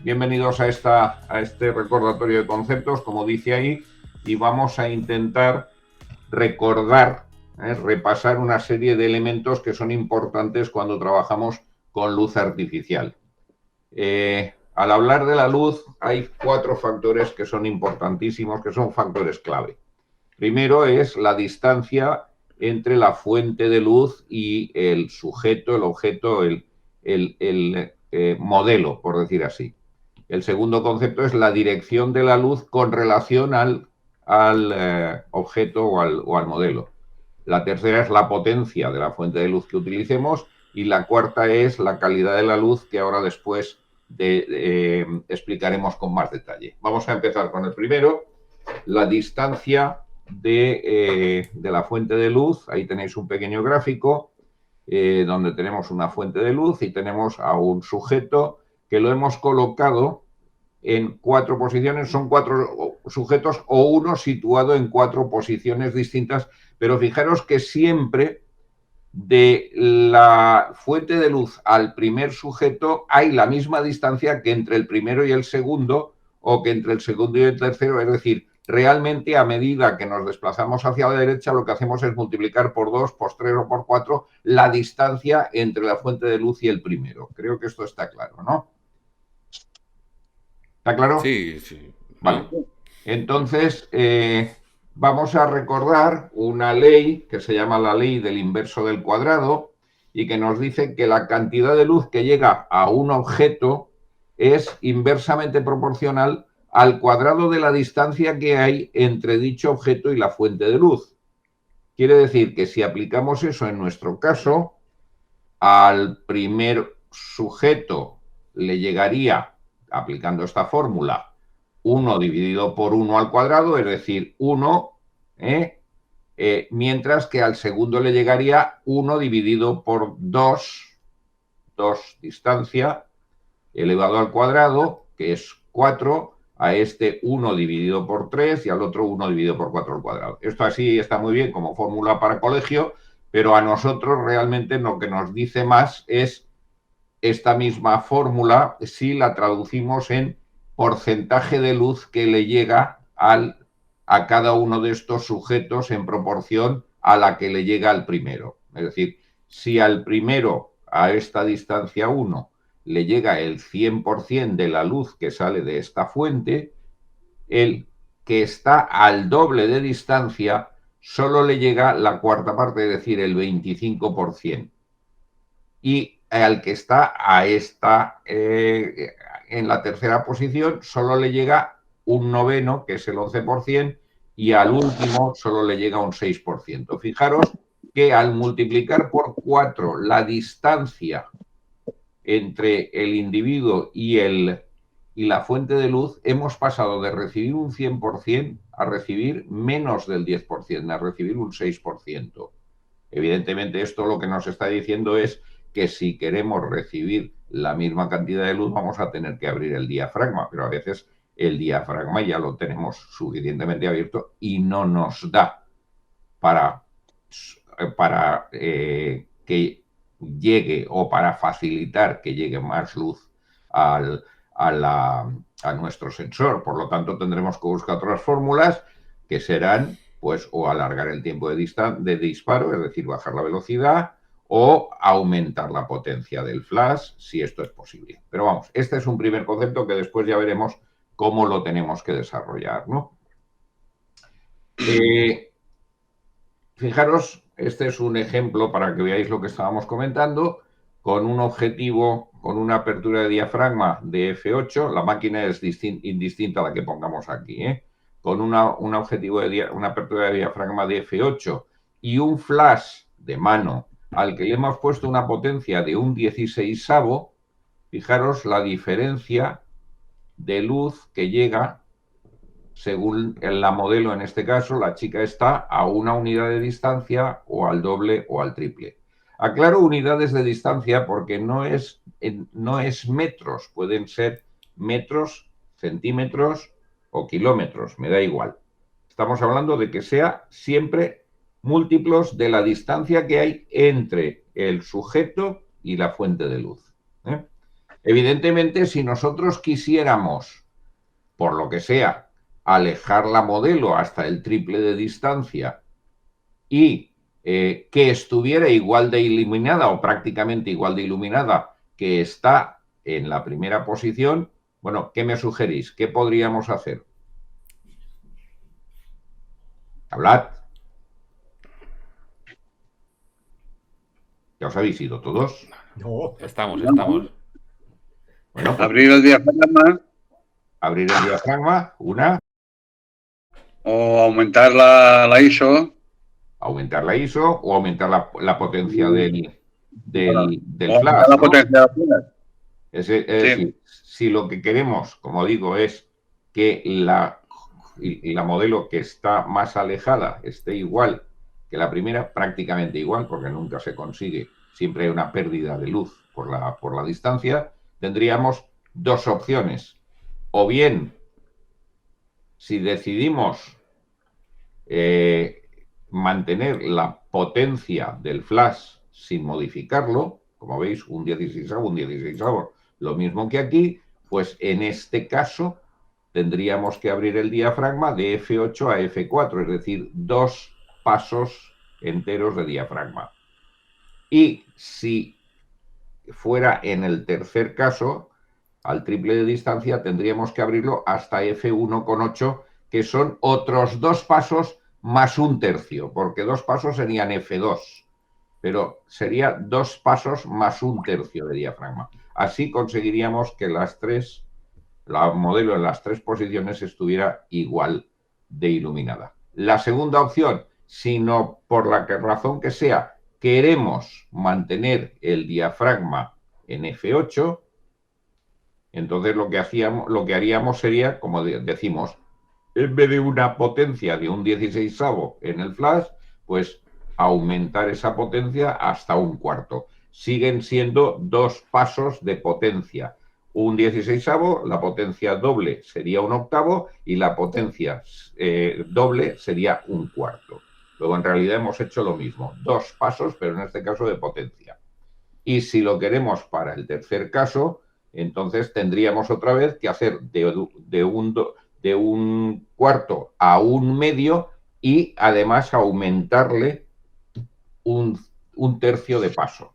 bienvenidos a este recordatorio de conceptos, como dice ahí, y vamos a intentar recordar, repasar una serie de elementos que son importantes cuando trabajamos con luz artificial. Al hablar de la luz, hay 4 factores que son importantísimos, que son factores clave. Primero es la distancia entre la fuente de luz y el sujeto, el objeto, el modelo, por decir así. El segundo concepto es la dirección de la luz con relación al objeto o al modelo. La tercera es la potencia de la fuente de luz que utilicemos y la cuarta es la calidad de la luz, que ahora después explicaremos con más detalle. Vamos a empezar con el primero, la distancia de la fuente de luz. Ahí tenéis un pequeño gráfico donde tenemos una fuente de luz y tenemos a un sujeto que lo hemos colocado en 4 posiciones. Son 4 sujetos o uno situado en 4 posiciones distintas, pero fijaros que siempre de la fuente de luz al primer sujeto hay la misma distancia que entre el primero y el segundo, o que entre el segundo y el tercero. Es decir, realmente a medida que nos desplazamos hacia la derecha, lo que hacemos es multiplicar por 2, por 3 o por 4 la distancia entre la fuente de luz y el primero. Creo que esto está claro, ¿no? ¿Está claro? Sí, sí. Vale. Entonces, vamos a recordar una ley que se llama la ley del inverso del cuadrado y que nos dice que la cantidad de luz que llega a un objeto es inversamente proporcional al cuadrado de la distancia que hay entre dicho objeto y la fuente de luz. Quiere decir que si aplicamos eso en nuestro caso, al primer sujeto le llegaría, aplicando esta fórmula, 1 dividido por 1 al cuadrado, es decir, 1, mientras que al segundo le llegaría 1 dividido por 2 distancia, elevado al cuadrado, que es 4, a este 1 dividido por 3 y al otro 1 dividido por 4 al cuadrado. Esto así está muy bien como fórmula para colegio, pero a nosotros realmente lo que nos dice más es esta misma fórmula si la traducimos en porcentaje de luz que le llega a cada uno de estos sujetos en proporción a la que le llega al primero. Es decir, si al primero, a esta distancia 1, le llega el 100% de la luz que sale de esta fuente, el que está al doble de distancia solo le llega la cuarta parte, es decir, el 25%. Y al que está en la tercera posición solo le llega un noveno, que es el 11%, y al último solo le llega un 6%. Fijaros que al multiplicar por 4 la distancia entre el individuo y la fuente de luz, hemos pasado de recibir un 100% a recibir menos del 10%, a recibir un 6%. Evidentemente, esto lo que nos está diciendo es que si queremos recibir la misma cantidad de luz, vamos a tener que abrir el diafragma, pero a veces el diafragma ya lo tenemos suficientemente abierto y no nos da para que llegue, o para facilitar que llegue más luz al, a nuestro sensor. Por lo tanto, tendremos que buscar otras fórmulas que serán, pues, o alargar el tiempo de disparo, es decir, bajar la velocidad, o aumentar la potencia del flash, si esto es posible. Pero vamos, este es un primer concepto que después ya veremos cómo lo tenemos que desarrollar, ¿no? Fijaros, este es un ejemplo para que veáis lo que estábamos comentando, con un objetivo, con una apertura de diafragma de f8, la máquina es indistinta a la que pongamos aquí, con una apertura de diafragma de f8 y un flash de mano al que le hemos puesto una potencia de un 16avo, fijaros la diferencia de luz que llega. Según la modelo, en este caso, la chica está a una unidad de distancia, o al doble o al triple. Aclaro unidades de distancia porque no es metros, pueden ser metros, centímetros o kilómetros, me da igual. Estamos hablando de que sea siempre múltiplos de la distancia que hay entre el sujeto y la fuente de luz. Evidentemente, si nosotros quisiéramos, por lo que sea, alejar la modelo hasta el triple de distancia y que estuviera igual de iluminada o prácticamente igual de iluminada que está en la primera posición, bueno, ¿qué me sugerís? ¿Qué podríamos hacer? Hablad. ¿Ya os habéis ido todos? No. Estamos. Bueno, pues Abrir el diafragma abrir el diafragma, una, o aumentar la ISO aumentar la ISO o aumentar la potencia del o aumentar flash, la ¿no? potencia de la flash. Es Sí. decir, si lo que queremos, como digo, es que la modelo que está más alejada esté igual que la primera, prácticamente igual, porque nunca se consigue, siempre hay una pérdida de luz por la distancia, tendríamos dos opciones. O bien, si decidimos mantener la potencia del flash sin modificarlo, como veis, un 16avo, un 16avo, lo mismo que aquí, pues en este caso tendríamos que abrir el diafragma de F8 a F4, es decir, 2 pasos enteros de diafragma. Y si fuera en el tercer caso, al triple de distancia, tendríamos que abrirlo hasta F1,8, que son otros 2 pasos más un tercio, porque 2 pasos serían F2, pero sería 2 pasos más un tercio de diafragma. Así conseguiríamos que la modelo en las 3 posiciones estuviera igual de iluminada. La segunda opción, si no por la razón que sea, queremos mantener el diafragma en F8, entonces lo que haríamos sería, como decimos, en vez de una potencia de un 16avo en el flash, pues aumentar esa potencia hasta un cuarto. Siguen siendo 2 pasos de potencia. Un 16avo, la potencia doble sería un octavo y la potencia doble sería un cuarto. Luego en realidad hemos hecho lo mismo, 2 pasos, pero en este caso de potencia. Y si lo queremos para el tercer caso, entonces tendríamos otra vez que hacer de un cuarto a un medio y además aumentarle un tercio de paso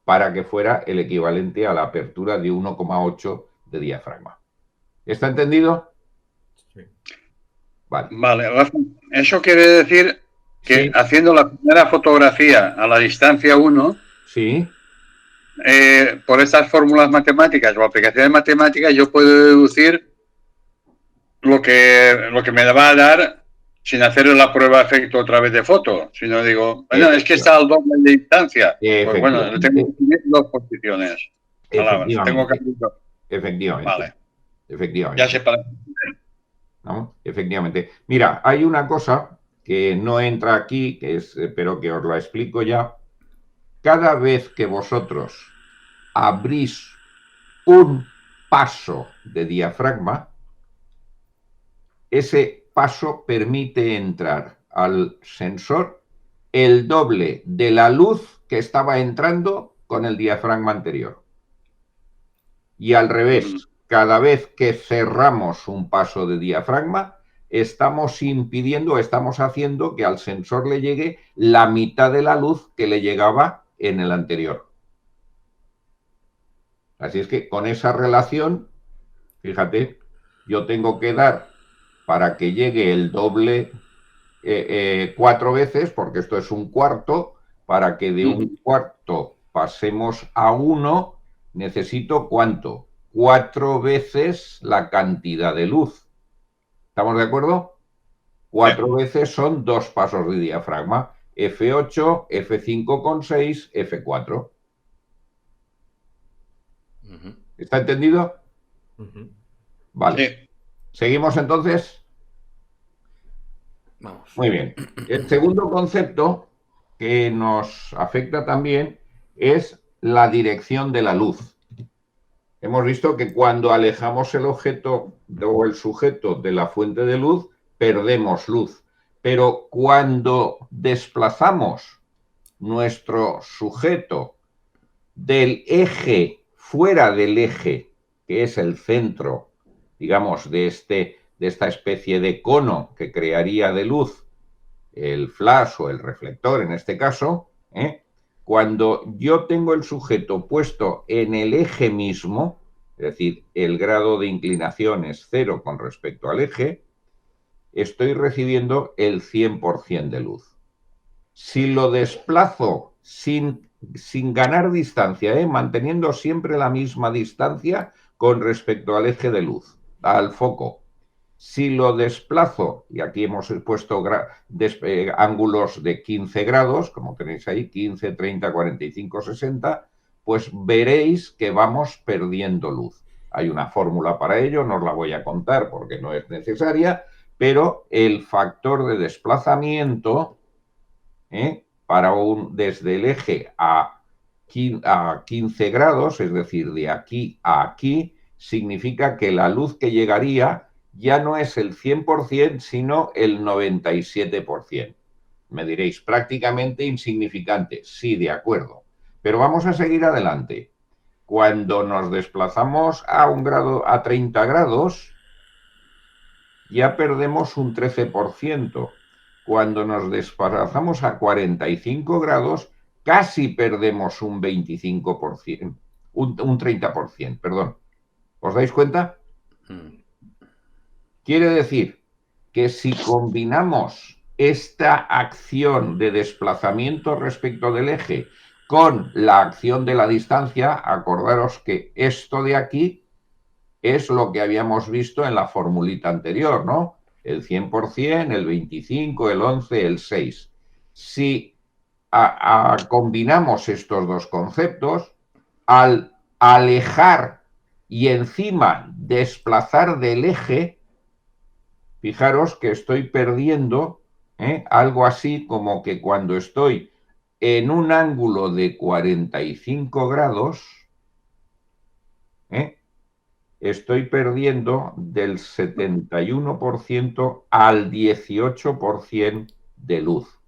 para que fuera el equivalente a la apertura de 1,8 de diafragma. ¿Está entendido? Sí. Vale, Rafa, eso quiere decir que Sí. haciendo la primera fotografía a la distancia 1, Sí. por estas fórmulas matemáticas o aplicaciones matemáticas, yo puedo deducir lo que me va a dar sin hacer la prueba de efecto otra vez de foto. Si no digo, bueno, es que está al doble de distancia. Pues bueno, tengo que tener 2 posiciones. Tengo que abrirlo. Efectivamente. Vale. Efectivamente. Ya sé para... ¿No? Efectivamente. Mira, hay una cosa que no entra aquí, pero que os la explico ya. Cada vez que vosotros abrís un paso de diafragma, ese paso permite entrar al sensor el doble de la luz que estaba entrando con el diafragma anterior. Y al revés, cada vez que cerramos un paso de diafragma, estamos impidiendo, estamos haciendo que al sensor le llegue la mitad de la luz que le llegaba en el anterior. Así es que con esa relación, fíjate, yo tengo que dar para que llegue el doble 4 veces, porque esto es un cuarto, para que de un cuarto pasemos a 1, necesito ¿cuánto? 4 veces la cantidad de luz. ¿Estamos de acuerdo? 4 veces son 2 pasos de diafragma. F8, F5,6, F4. ¿Está entendido? Vale. Sí. ¿Seguimos entonces? Vamos. Muy bien. El segundo concepto que nos afecta también es la dirección de la luz. Hemos visto que cuando alejamos el objeto o el sujeto de la fuente de luz, perdemos luz. Pero cuando desplazamos nuestro sujeto del eje fuera del eje, que es el centro, digamos, de esta especie de cono que crearía de luz el flash o el reflector en este caso, cuando yo tengo el sujeto puesto en el eje mismo, es decir, el grado de inclinación es 0 con respecto al eje, estoy recibiendo el 100% de luz. Si lo desplazo sin ganar distancia, manteniendo siempre la misma distancia con respecto al eje de luz, al foco, si lo desplazo, y aquí hemos puesto ángulos de 15 grados, como tenéis ahí, 15, 30, 45, 60, pues veréis que vamos perdiendo luz. Hay una fórmula para ello, no os la voy a contar porque no es necesaria, pero el factor de desplazamiento desde el eje a 15 grados, es decir, de aquí a aquí, significa que la luz que llegaría ya no es el 100%, sino el 97%. Me diréis, prácticamente insignificante. Sí, de acuerdo. Pero vamos a seguir adelante. Cuando nos desplazamos a 30 grados, ya perdemos un 13%. Cuando nos desplazamos a 45 grados, casi perdemos un 25%, un 30%, perdón. ¿Os dais cuenta? Quiere decir que si combinamos esta acción de desplazamiento respecto del eje con la acción de la distancia, acordaros que esto de aquí es lo que habíamos visto en la formulita anterior, ¿no? El 100%, el 25%, el 11%, el 6%. Si combinamos estos dos conceptos, al alejar y encima desplazar del eje, fijaros que estoy perdiendo algo así como que cuando estoy en un ángulo de 45 grados, estoy perdiendo del 71% al 18% de luz.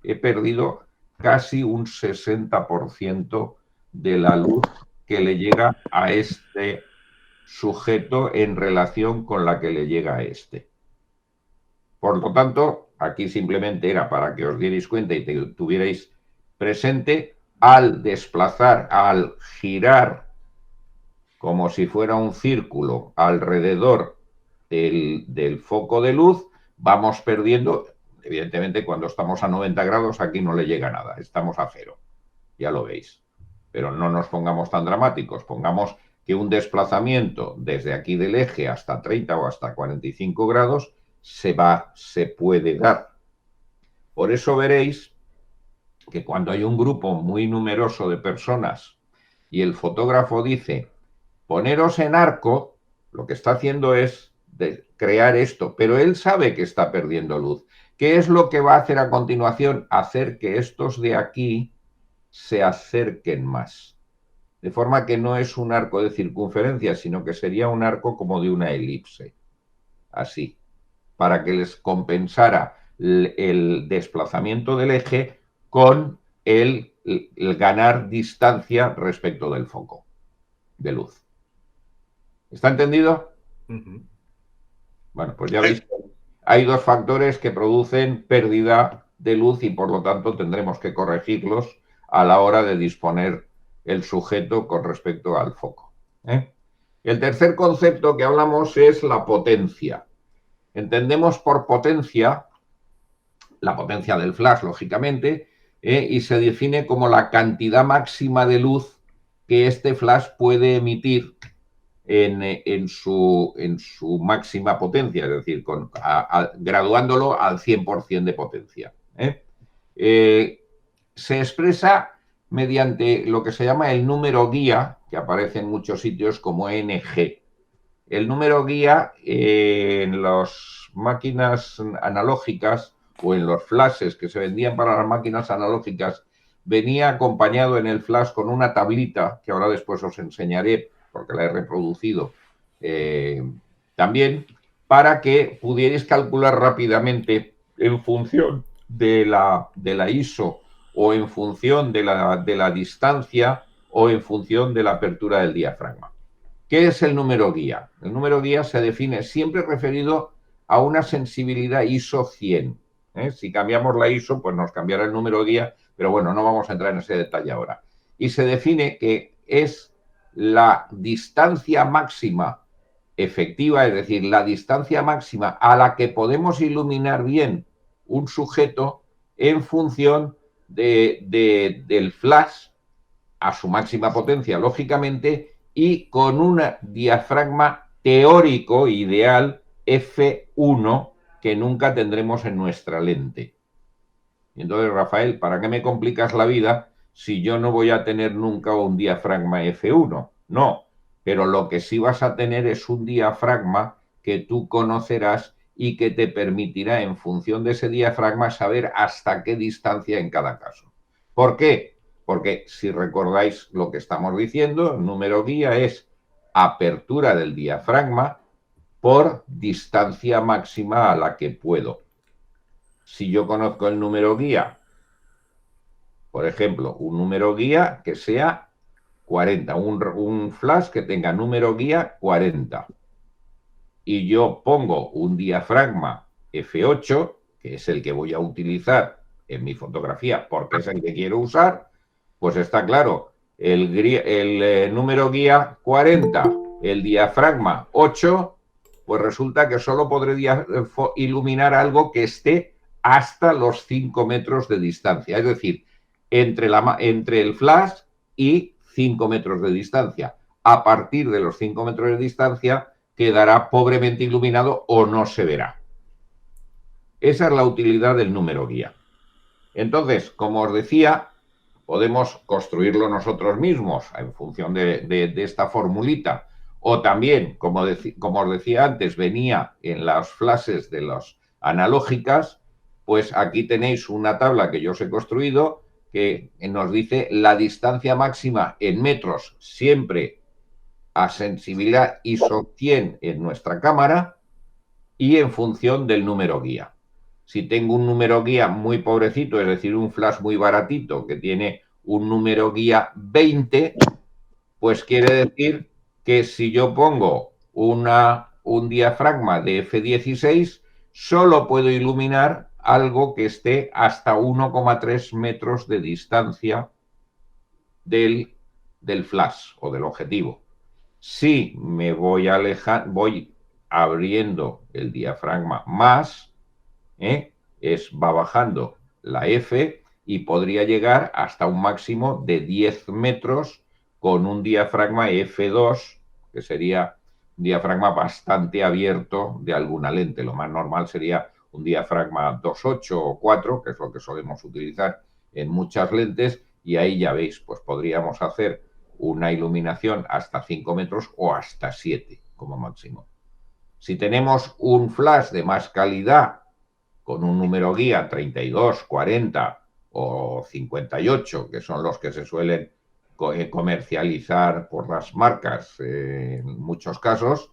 He perdido casi un 60% de la luz que le llega a este sujeto en relación con la que le llega a este. Por lo tanto, aquí simplemente era para que os dierais cuenta y tuvierais presente, al desplazar, al girar como si fuera un círculo alrededor del foco de luz, vamos perdiendo. Evidentemente, cuando estamos a 90 grados, aquí no le llega nada, estamos a 0, ya lo veis. Pero no nos pongamos tan dramáticos, pongamos que un desplazamiento desde aquí del eje hasta 30 o hasta 45 grados se puede dar. Por eso veréis que cuando hay un grupo muy numeroso de personas y el fotógrafo dice poneros en arco, lo que está haciendo es crear esto, pero él sabe que está perdiendo luz. ¿Qué es lo que va a hacer a continuación? Hacer que estos de aquí se acerquen más. De forma que no es un arco de circunferencia, sino que sería un arco como de una elipse. Así, para que les compensara el desplazamiento del eje con el ganar distancia respecto del foco de luz. ¿Está entendido? Bueno, pues ya veis, hay dos factores que producen pérdida de luz y por lo tanto tendremos que corregirlos a la hora de disponer el sujeto con respecto al foco. El tercer concepto que hablamos es la potencia. Entendemos por potencia la potencia del flash, lógicamente, y se define como la cantidad máxima de luz que este flash puede emitir en su máxima potencia, es decir, graduándolo al 100% de potencia. Se expresa mediante lo que se llama el número guía, que aparece en muchos sitios como NG. El número guía en las máquinas analógicas o en los flashes que se vendían para las máquinas analógicas venía acompañado en el flash con una tablita, que ahora después os enseñaré porque la he reproducido también, para que pudierais calcular rápidamente en función de la ISO o en función de la distancia o en función de la apertura del diafragma. ¿Qué es el número guía? El número guía se define siempre referido a una sensibilidad ISO 100. Si cambiamos la ISO, pues nos cambiará el número guía, pero bueno, no vamos a entrar en ese detalle ahora. Y se define que es la distancia máxima efectiva, es decir, la distancia máxima a la que podemos iluminar bien un sujeto en función del flash a su máxima potencia, lógicamente, y con un diafragma teórico ideal F1 que nunca tendremos en nuestra lente. Y entonces, Rafael, ¿para qué me complicas la vida si yo no voy a tener nunca un diafragma F1? No, pero lo que sí vas a tener es un diafragma que tú conocerás y que te permitirá, en función de ese diafragma, saber hasta qué distancia en cada caso. ¿Por qué? Porque si recordáis lo que estamos diciendo, el número guía es apertura del diafragma por distancia máxima a la que puedo. Si yo conozco el número guía, por ejemplo, un número guía que sea 40, un flash que tenga número guía 40, y yo pongo un diafragma F8, que es el que voy a utilizar en mi fotografía porque es el que quiero usar, pues está claro, el número guía 40, el diafragma 8, pues resulta que solo podré iluminar algo que esté hasta los 5 metros de distancia, es decir, entre el flash y 5 metros de distancia. A partir de los 5 metros de distancia quedará pobremente iluminado o no se verá. Esa es la utilidad del número guía. Entonces, como os decía, podemos construirlo nosotros mismos en función de esta formulita. O también, como os decía antes, venía en las flashes de las analógicas, pues aquí tenéis una tabla que yo os he construido que nos dice la distancia máxima en metros, siempre a sensibilidad ISO 100 en nuestra cámara y en función del número guía. Si tengo un número guía muy pobrecito, es decir, un flash muy baratito que tiene un número guía 20, pues quiere decir que si yo pongo un diafragma de F16, solo puedo iluminar algo que esté hasta 1,3 metros de distancia del flash o del objetivo. Si me voy voy abriendo el diafragma más, va bajando la F y podría llegar hasta un máximo de 10 metros con un diafragma F2, que sería un diafragma bastante abierto de alguna lente. Lo más normal sería un diafragma 2.8 o 4, que es lo que solemos utilizar en muchas lentes, y ahí ya veis, pues podríamos hacer una iluminación hasta 5 metros o hasta 7 como máximo. Si tenemos un flash de más calidad, con un número guía 32, 40 o 58, que son los que se suelen comercializar por las marcas en muchos casos,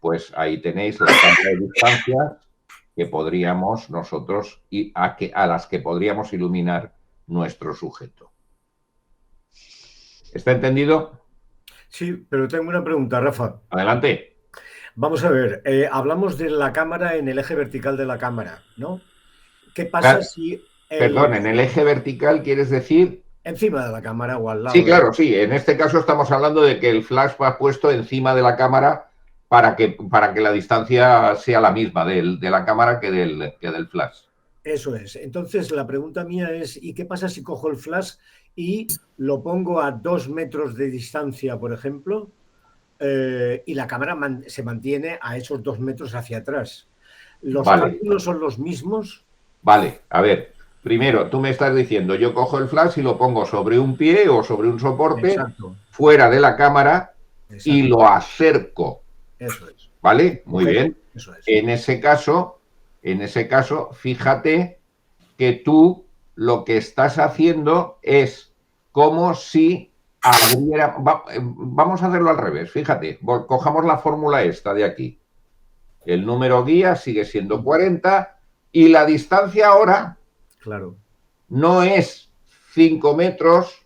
pues ahí tenéis la cantidad de distancias que podríamos nosotros y a las que podríamos iluminar nuestro sujeto. ¿Está entendido? Sí, pero tengo una pregunta, Rafa. Adelante. Vamos a ver, hablamos de la cámara en el eje vertical de la cámara, ¿no? ¿Qué pasa Claro. si... Perdón, en el eje vertical quieres decir... Encima de la cámara o al lado. Sí, claro, sí. En este caso estamos hablando de que el flash va puesto encima de la cámara para que la distancia sea la misma de la cámara que del flash. Eso es. Entonces, la pregunta mía es, ¿y qué pasa si cojo el flash y lo pongo a 2 metros de distancia, por ejemplo, y la cámara se mantiene a esos 2 metros hacia atrás? ¿Los cálculos son los mismos? Vale, a ver. Primero, tú me estás diciendo, yo cojo el flash y lo pongo sobre un pie o sobre un soporte. Exacto. Fuera de la cámara. Exacto. Y lo acerco. Eso es. ¿Vale? Muy bien. Eso es. En ese caso, fíjate que tú lo que estás haciendo es como si abriera... Vamos a hacerlo al revés, fíjate. Cojamos la fórmula esta de aquí. El número guía sigue siendo 40 y la distancia ahora... Claro. No es 5 metros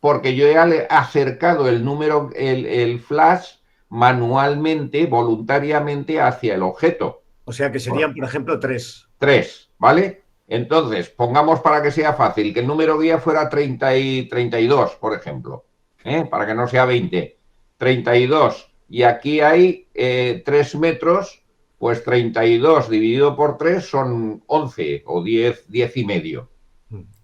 porque yo he acercado el número, el flash manualmente, voluntariamente hacia el objeto. O sea que serían, por ejemplo, 3. 3, ¿vale? Entonces, pongamos para que sea fácil, que el número guía fuera 30 y 32, por ejemplo, para que no sea 20. 32. Y aquí hay 3 metros, pues 32 dividido por 3 son 11 o 10, 10 y medio,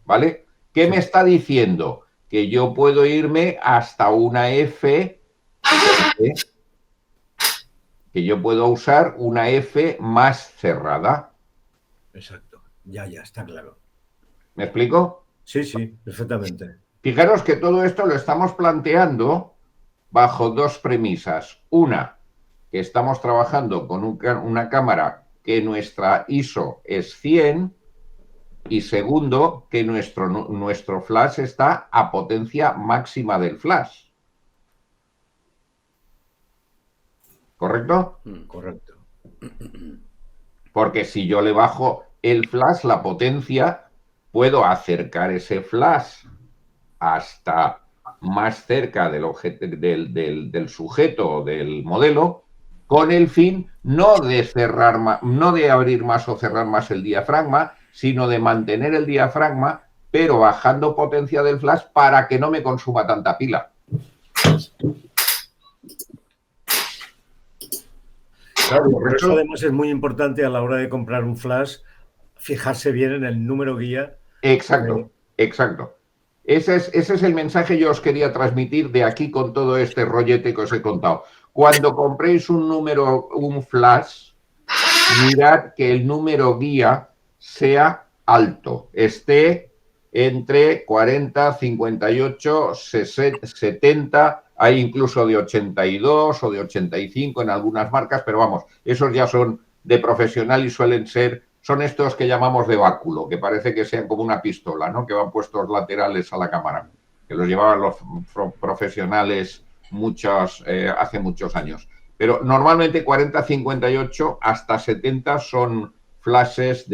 ¿vale? ¿Qué Sí. me está diciendo? Que yo puedo irme hasta una F, que yo puedo usar una F más cerrada. Exacto. Ya, está claro. ¿Me explico? Sí, perfectamente. Fijaros que todo esto lo estamos planteando bajo dos premisas. Una, que estamos trabajando con una cámara que nuestra ISO es 100, y segundo, que nuestro flash está a potencia máxima del flash. ¿Correcto? Correcto. Porque si yo le bajo el flash, la potencia, puedo acercar ese flash hasta más cerca del sujeto o del modelo, con el fin no de cerrar más, no de abrir más o cerrar más el diafragma, sino de mantener el diafragma, pero bajando potencia del flash para que no me consuma tanta pila. Claro, por eso además es muy importante a la hora de comprar un flash fijarse bien en el número guía. Exacto, exacto. Ese es el mensaje que yo os quería transmitir de aquí con todo este rollete que os he contado. Cuando compréis un flash, mirad que el número guía sea alto, esté entre 40, 58, 60, 70, hay incluso de 82 o de 85 en algunas marcas, pero vamos, esos ya son de profesional y son estos que llamamos de báculo, que parece que sean como una pistola, ¿no? Que van puestos laterales a la cámara, que los llevaban los profesionales hace muchos años. Pero normalmente 40, 58 hasta 70 son flashes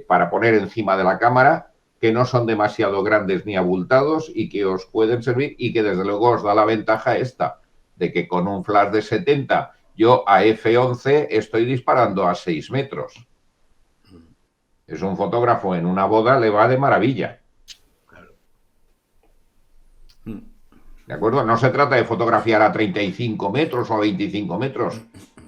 para poner encima de la cámara, que no son demasiado grandes ni abultados y que os pueden servir, y que desde luego os da la ventaja esta, de que con un flash de 70 yo a F11 estoy disparando a 6 metros. Es un fotógrafo en una boda, le va de maravilla. ¿De acuerdo? No se trata de fotografiar a 35 metros o a 25 metros.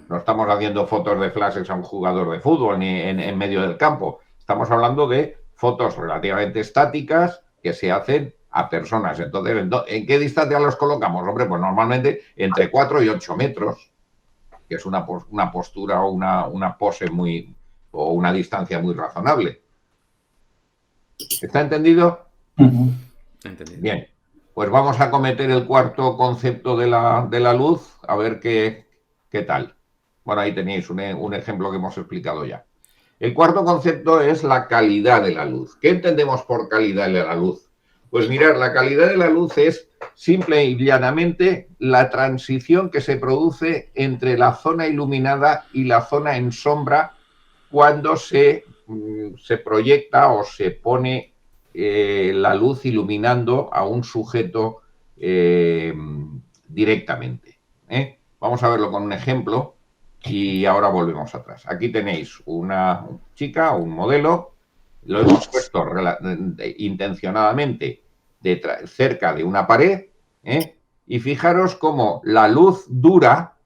No estamos haciendo fotos de flashes a un jugador de fútbol ni en medio del campo. Estamos hablando de fotos relativamente estáticas que se hacen a personas. Entonces, ¿en qué distancia los colocamos? Hombre, pues normalmente entre 4 y 8 metros, que es una postura o una pose o una distancia muy razonable. ¿Está entendido? Entendido. Bien. Pues vamos a cometer el cuarto concepto de la luz, a ver qué tal. Bueno, ahí tenéis un ejemplo que hemos explicado ya. El cuarto concepto es la calidad de la luz. ¿Qué entendemos por calidad de la luz? Pues mirad, la calidad de la luz es simple y llanamente la transición que se produce entre la zona iluminada y la zona en sombra cuando se proyecta o se pone la luz iluminando a un sujeto directamente. Vamos a verlo con un ejemplo y ahora volvemos atrás. Aquí tenéis una chica, un modelo, lo hemos puesto intencionadamente cerca de una pared, y fijaros cómo la luz dura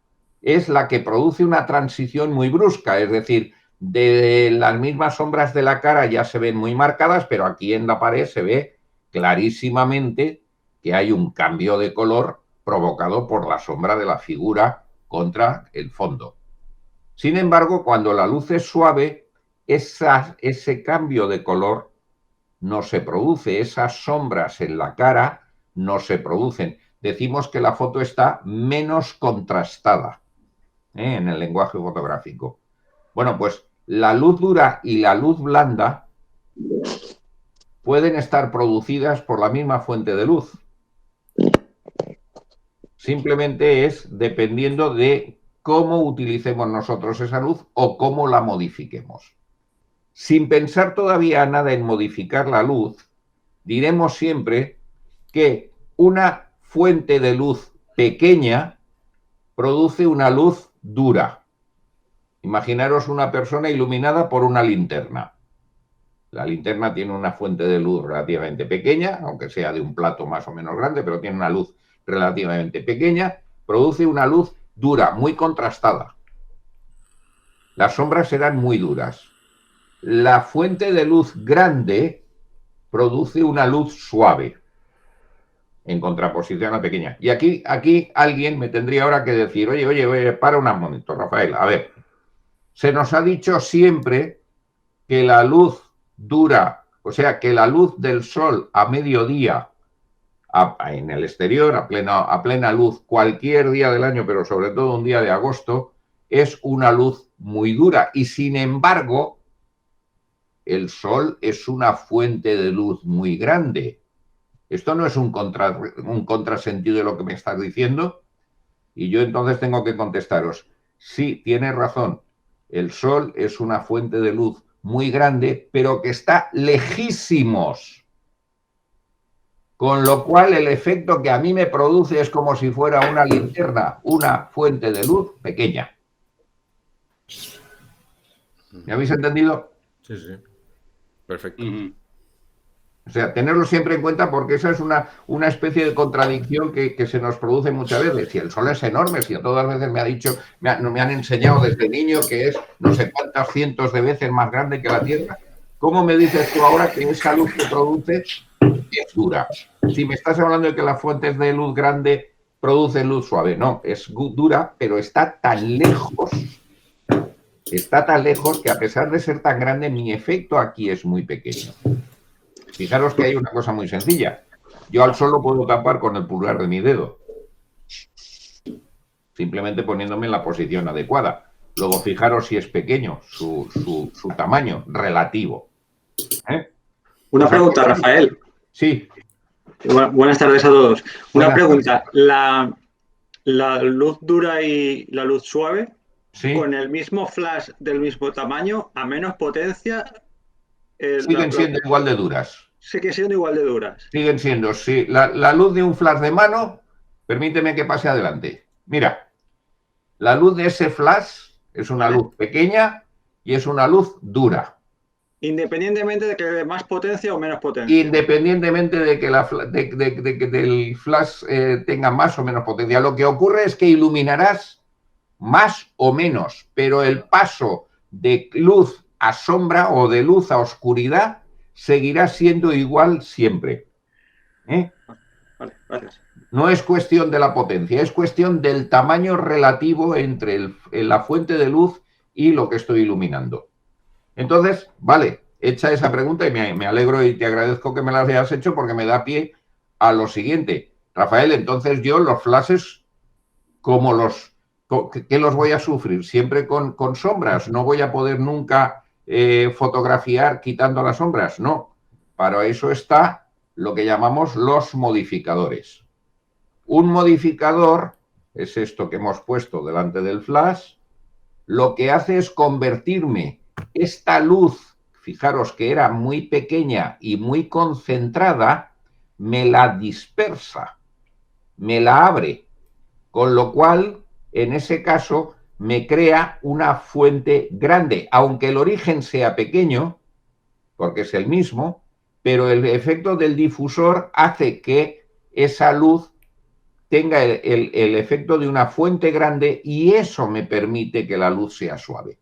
es la que produce una transición muy brusca, es decir, de las mismas sombras de la cara ya se ven muy marcadas, pero aquí en la pared se ve clarísimamente que hay un cambio de color provocado por la sombra de la figura contra el fondo. Sin embargo, cuando la luz es suave, ese cambio de color no se produce, esas sombras en la cara no se producen. Decimos que la foto está menos contrastada en el lenguaje fotográfico. Bueno, pues la luz dura y la luz blanda pueden estar producidas por la misma fuente de luz. Simplemente es dependiendo de cómo utilicemos nosotros esa luz o cómo la modifiquemos. Sin pensar todavía nada en modificar la luz, diremos siempre que una fuente de luz pequeña produce una luz dura. Imaginaros una persona iluminada por una linterna. La linterna tiene una fuente de luz relativamente pequeña, aunque sea de un plato más o menos grande, pero tiene una luz relativamente pequeña, produce una luz dura, muy contrastada. Las sombras serán muy duras. La fuente de luz grande produce una luz suave, en contraposición a la pequeña. Y aquí alguien me tendría ahora que decir, oye, para un momento, Rafael, a ver, se nos ha dicho siempre que la luz dura, o sea, que la luz del sol a mediodía, en el exterior, a plena luz, cualquier día del año, pero sobre todo un día de agosto, es una luz muy dura. Y sin embargo, el sol es una fuente de luz muy grande. Esto no es un contrasentido de lo que me estás diciendo. Y yo entonces tengo que contestaros, sí, tienes razón, el sol es una fuente de luz muy grande, pero que está lejísimos. Con lo cual el efecto que a mí me produce es como si fuera una linterna, una fuente de luz pequeña. ¿Me habéis entendido? Sí, sí. Perfecto. O sea, tenerlo siempre en cuenta porque esa es una especie de contradicción que se nos produce muchas veces. Si el sol es enorme, si todas las veces me ha dicho, me han enseñado desde niño que es no sé cuántas cientos de veces más grande que la Tierra, ¿cómo me dices tú ahora que esa luz que produce es dura? Si me estás hablando de que las fuentes de luz grande producen luz suave, no, es dura, pero está tan lejos que a pesar de ser tan grande, mi efecto aquí es muy pequeño. Fijaros que hay una cosa muy sencilla. Yo al sol lo puedo tapar con el pulgar de mi dedo, simplemente poniéndome en la posición adecuada. Luego fijaros si es pequeño su tamaño relativo. Una pregunta, Rafael. Sí. Buenas tardes a todos. Una pregunta. La luz dura y la luz suave, ¿sí? Con el mismo flash del mismo tamaño, a menos potencia... siguen siendo igual de duras. Siguen siendo igual de duras. Siguen siendo, sí. La luz de un flash de mano, permíteme que pase adelante. Mira, la luz de ese flash es una luz pequeña y es una luz dura. Independientemente de que dé más potencia o menos potencia. Independientemente de que el flash tenga más o menos potencia. Lo que ocurre es que iluminarás más o menos, pero el paso de luz a sombra o de luz a oscuridad seguirá siendo igual siempre. Vale, gracias. No es cuestión de la potencia, es cuestión del tamaño relativo entre la fuente de luz y lo que estoy iluminando. Entonces, vale, hecha esa pregunta y me alegro y te agradezco que me la hayas hecho porque me da pie a lo siguiente. Rafael, entonces yo los flashes, ¿qué los voy a sufrir? Siempre con sombras. No voy a poder nunca fotografiar quitando las sombras. No. Para eso está lo que llamamos los modificadores. Un modificador es esto que hemos puesto delante del flash. Lo que hace es convertirme esta luz, fijaros que era muy pequeña y muy concentrada, me la dispersa, me la abre. Con lo cual, en ese caso, me crea una fuente grande, aunque el origen sea pequeño, porque es el mismo, pero el efecto del difusor hace que esa luz tenga el efecto de una fuente grande y eso me permite que la luz sea suave.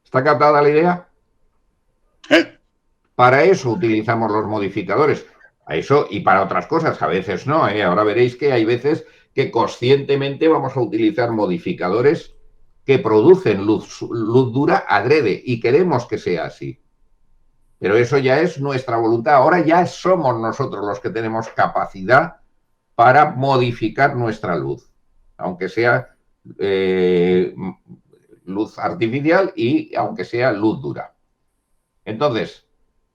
¿Está captada la idea? Para eso utilizamos los modificadores. A eso y para otras cosas, a veces no. Ahora veréis que hay veces que conscientemente vamos a utilizar modificadores que producen luz dura adrede y queremos que sea así. Pero eso ya es nuestra voluntad. Ahora ya somos nosotros los que tenemos capacidad para modificar nuestra luz, aunque sea luz artificial y aunque sea luz dura. Entonces,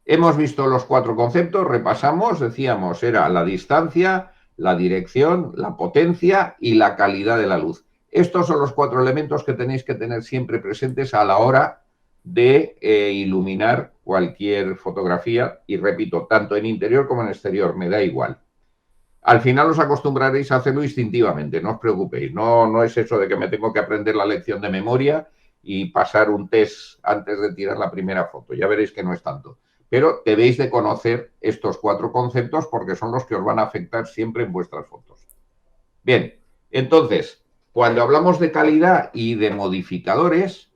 hemos visto los 4 conceptos, repasamos, decíamos, era la distancia, la dirección, la potencia y la calidad de la luz. Estos son los 4 elementos que tenéis que tener siempre presentes a la hora de iluminar cualquier fotografía y repito, tanto en interior como en exterior, me da igual. Al final os acostumbraréis a hacerlo instintivamente, no os preocupéis, no es eso de que me tengo que aprender la lección de memoria y pasar un test antes de tirar la primera foto, ya veréis que no es tanto. Pero debéis de conocer estos 4 conceptos porque son los que os van a afectar siempre en vuestras fotos. Bien, entonces, cuando hablamos de calidad y de modificadores,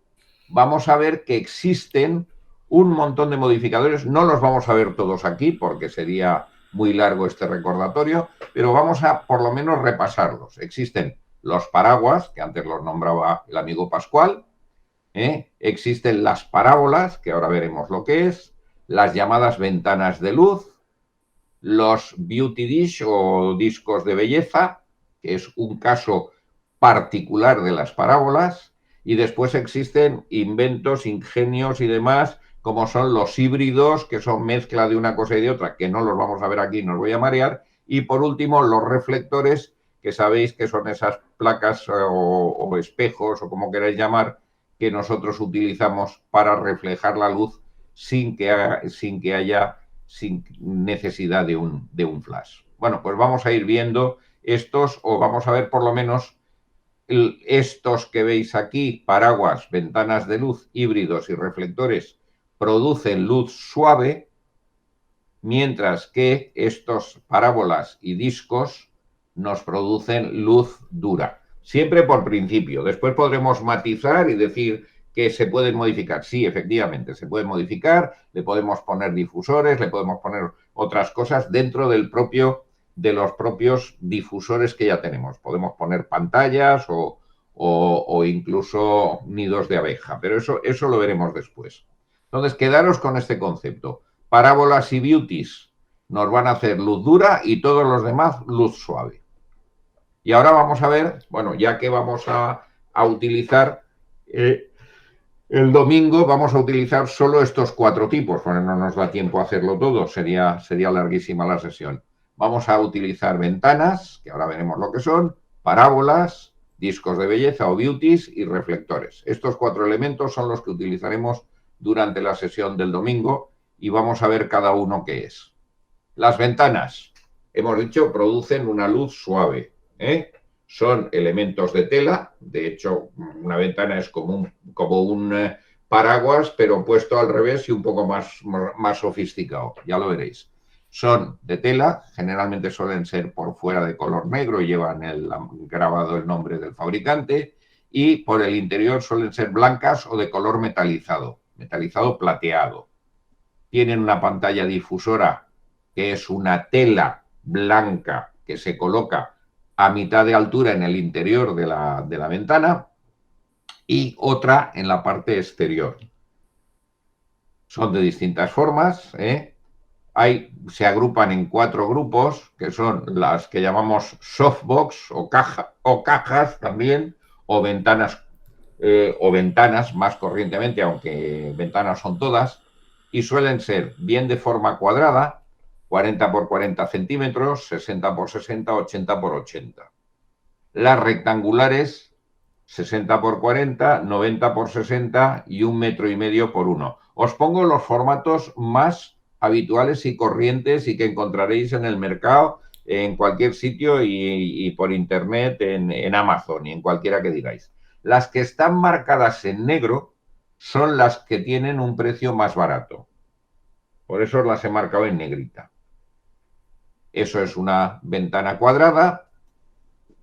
vamos a ver que existen un montón de modificadores. No los vamos a ver todos aquí porque sería muy largo este recordatorio, pero vamos a por lo menos repasarlos. Existen los paraguas, que antes los nombraba el amigo Pascual. Existen las parábolas, que ahora veremos lo que es. Las llamadas ventanas de luz. Los beauty dish o discos de belleza, que es un caso particular de las parábolas, y después existen inventos, ingenios y demás, como son los híbridos, que son mezcla de una cosa y de otra, que no los vamos a ver aquí, nos voy a marear, y por último los reflectores, que sabéis que son esas placas o espejos, o como queráis llamar, que nosotros utilizamos para reflejar la luz sin necesidad de un flash. Bueno, pues vamos a ir viendo estos, o vamos a ver por lo menos estos que veis aquí, paraguas, ventanas de luz, híbridos y reflectores, producen luz suave, mientras que estos parábolas y discos nos producen luz dura. Siempre por principio. Después podremos matizar y decir que se pueden modificar. Sí, efectivamente, se pueden modificar, le podemos poner difusores, le podemos poner otras cosas dentro de los propios difusores que ya tenemos. Podemos poner pantallas o incluso nidos de abeja, pero eso lo veremos después. Entonces, quedaros con este concepto. Parábolas y beauties nos van a hacer luz dura y todos los demás luz suave. Y ahora vamos a ver, bueno, ya que vamos a utilizar el domingo, vamos a utilizar solo estos 4 tipos, porque no nos da tiempo a hacerlo todo, sería larguísima la sesión. Vamos a utilizar ventanas, que ahora veremos lo que son, parábolas, discos de belleza o beauties y reflectores. Estos 4 elementos son los que utilizaremos durante la sesión del domingo y vamos a ver cada uno qué es. Las ventanas, hemos dicho, producen una luz suave. Son elementos de tela, de hecho una ventana es como un paraguas, pero puesto al revés y un poco más sofisticado, ya lo veréis. Son de tela, generalmente suelen ser por fuera de color negro y llevan grabado el nombre del fabricante, y por el interior suelen ser blancas o de color metalizado plateado. Tienen una pantalla difusora que es una tela blanca que se coloca a mitad de altura en el interior de la ventana y otra en la parte exterior. Son de distintas formas, se agrupan en 4 grupos, que son las que llamamos softbox o cajas también, o ventanas más corrientemente, aunque ventanas son todas, y suelen ser bien de forma cuadrada, 40 por 40 centímetros, 60 por 60, 80 por 80. Las rectangulares, 60 por 40, 90 por 60 y 1,5 metros por 1. Os pongo los formatos más habituales y corrientes y que encontraréis en el mercado, en cualquier sitio y por internet, en Amazon y en cualquiera que digáis. Las que están marcadas en negro son las que tienen un precio más barato. Por eso las he marcado en negrita. Eso es una ventana cuadrada,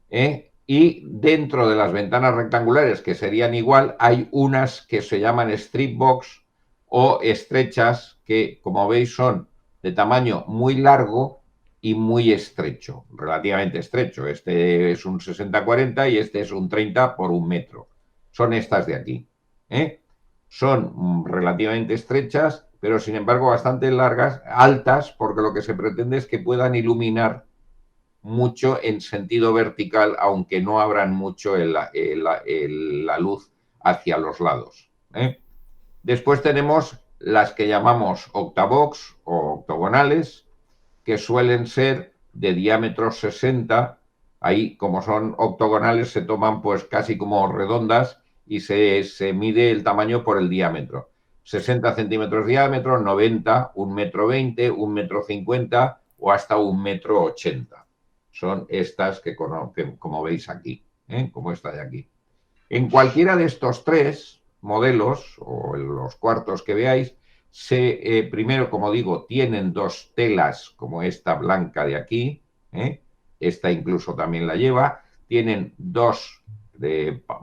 y dentro de las ventanas rectangulares, que serían igual, hay unas que se llaman strip box o estrechas, que como veis son de tamaño muy largo y muy estrecho, relativamente estrecho. Este es un 60-40 y este es un 30 por 1 metro. Son estas de aquí. Son relativamente estrechas, pero sin embargo bastante largas, altas, porque lo que se pretende es que puedan iluminar mucho en sentido vertical, aunque no abran mucho la luz hacia los lados. Después tenemos las que llamamos octavox o octogonales, que suelen ser de diámetro 60. Ahí, como son octogonales, se toman pues casi como redondas y se mide el tamaño por el diámetro. 60 centímetros de diámetro, 90, 1,20 m, 1,50 m o hasta 1,80 m. Son estas que como veis aquí, como esta de aquí. En cualquiera de estos tres modelos, o los cuartos que veáis, primero, como digo, tienen dos telas como esta blanca de aquí, esta incluso también la lleva, tienen dos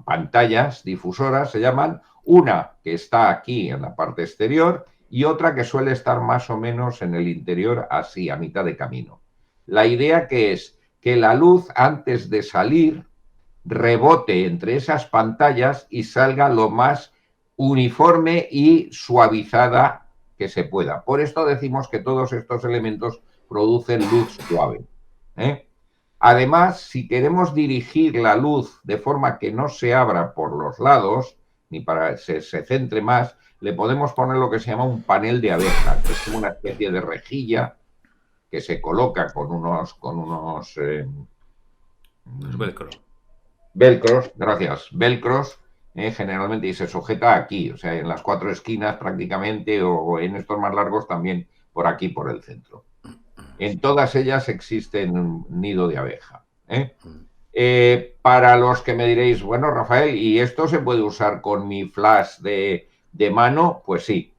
pantallas difusoras, se llaman, una que está aquí en la parte exterior y otra que suele estar más o menos en el interior, así, a mitad de camino. La idea que es que la luz, antes de salir, rebote entre esas pantallas y salga lo más uniforme y suavizada que se pueda. Por esto decimos que todos estos elementos producen luz suave. Además, si queremos dirigir la luz de forma que no se abra por los lados, ni para que se centre más, le podemos poner lo que se llama un panel de abeja, que es como una especie de rejilla que se coloca con unos velcros, gracias, velcros, generalmente, y se sujeta aquí, o sea, en las cuatro esquinas prácticamente, o en estos más largos también por aquí, por el centro. En todas ellas existe un nido de abeja. Para los que me diréis, bueno, Rafael, ¿y esto se puede usar con mi flash de mano? Pues sí.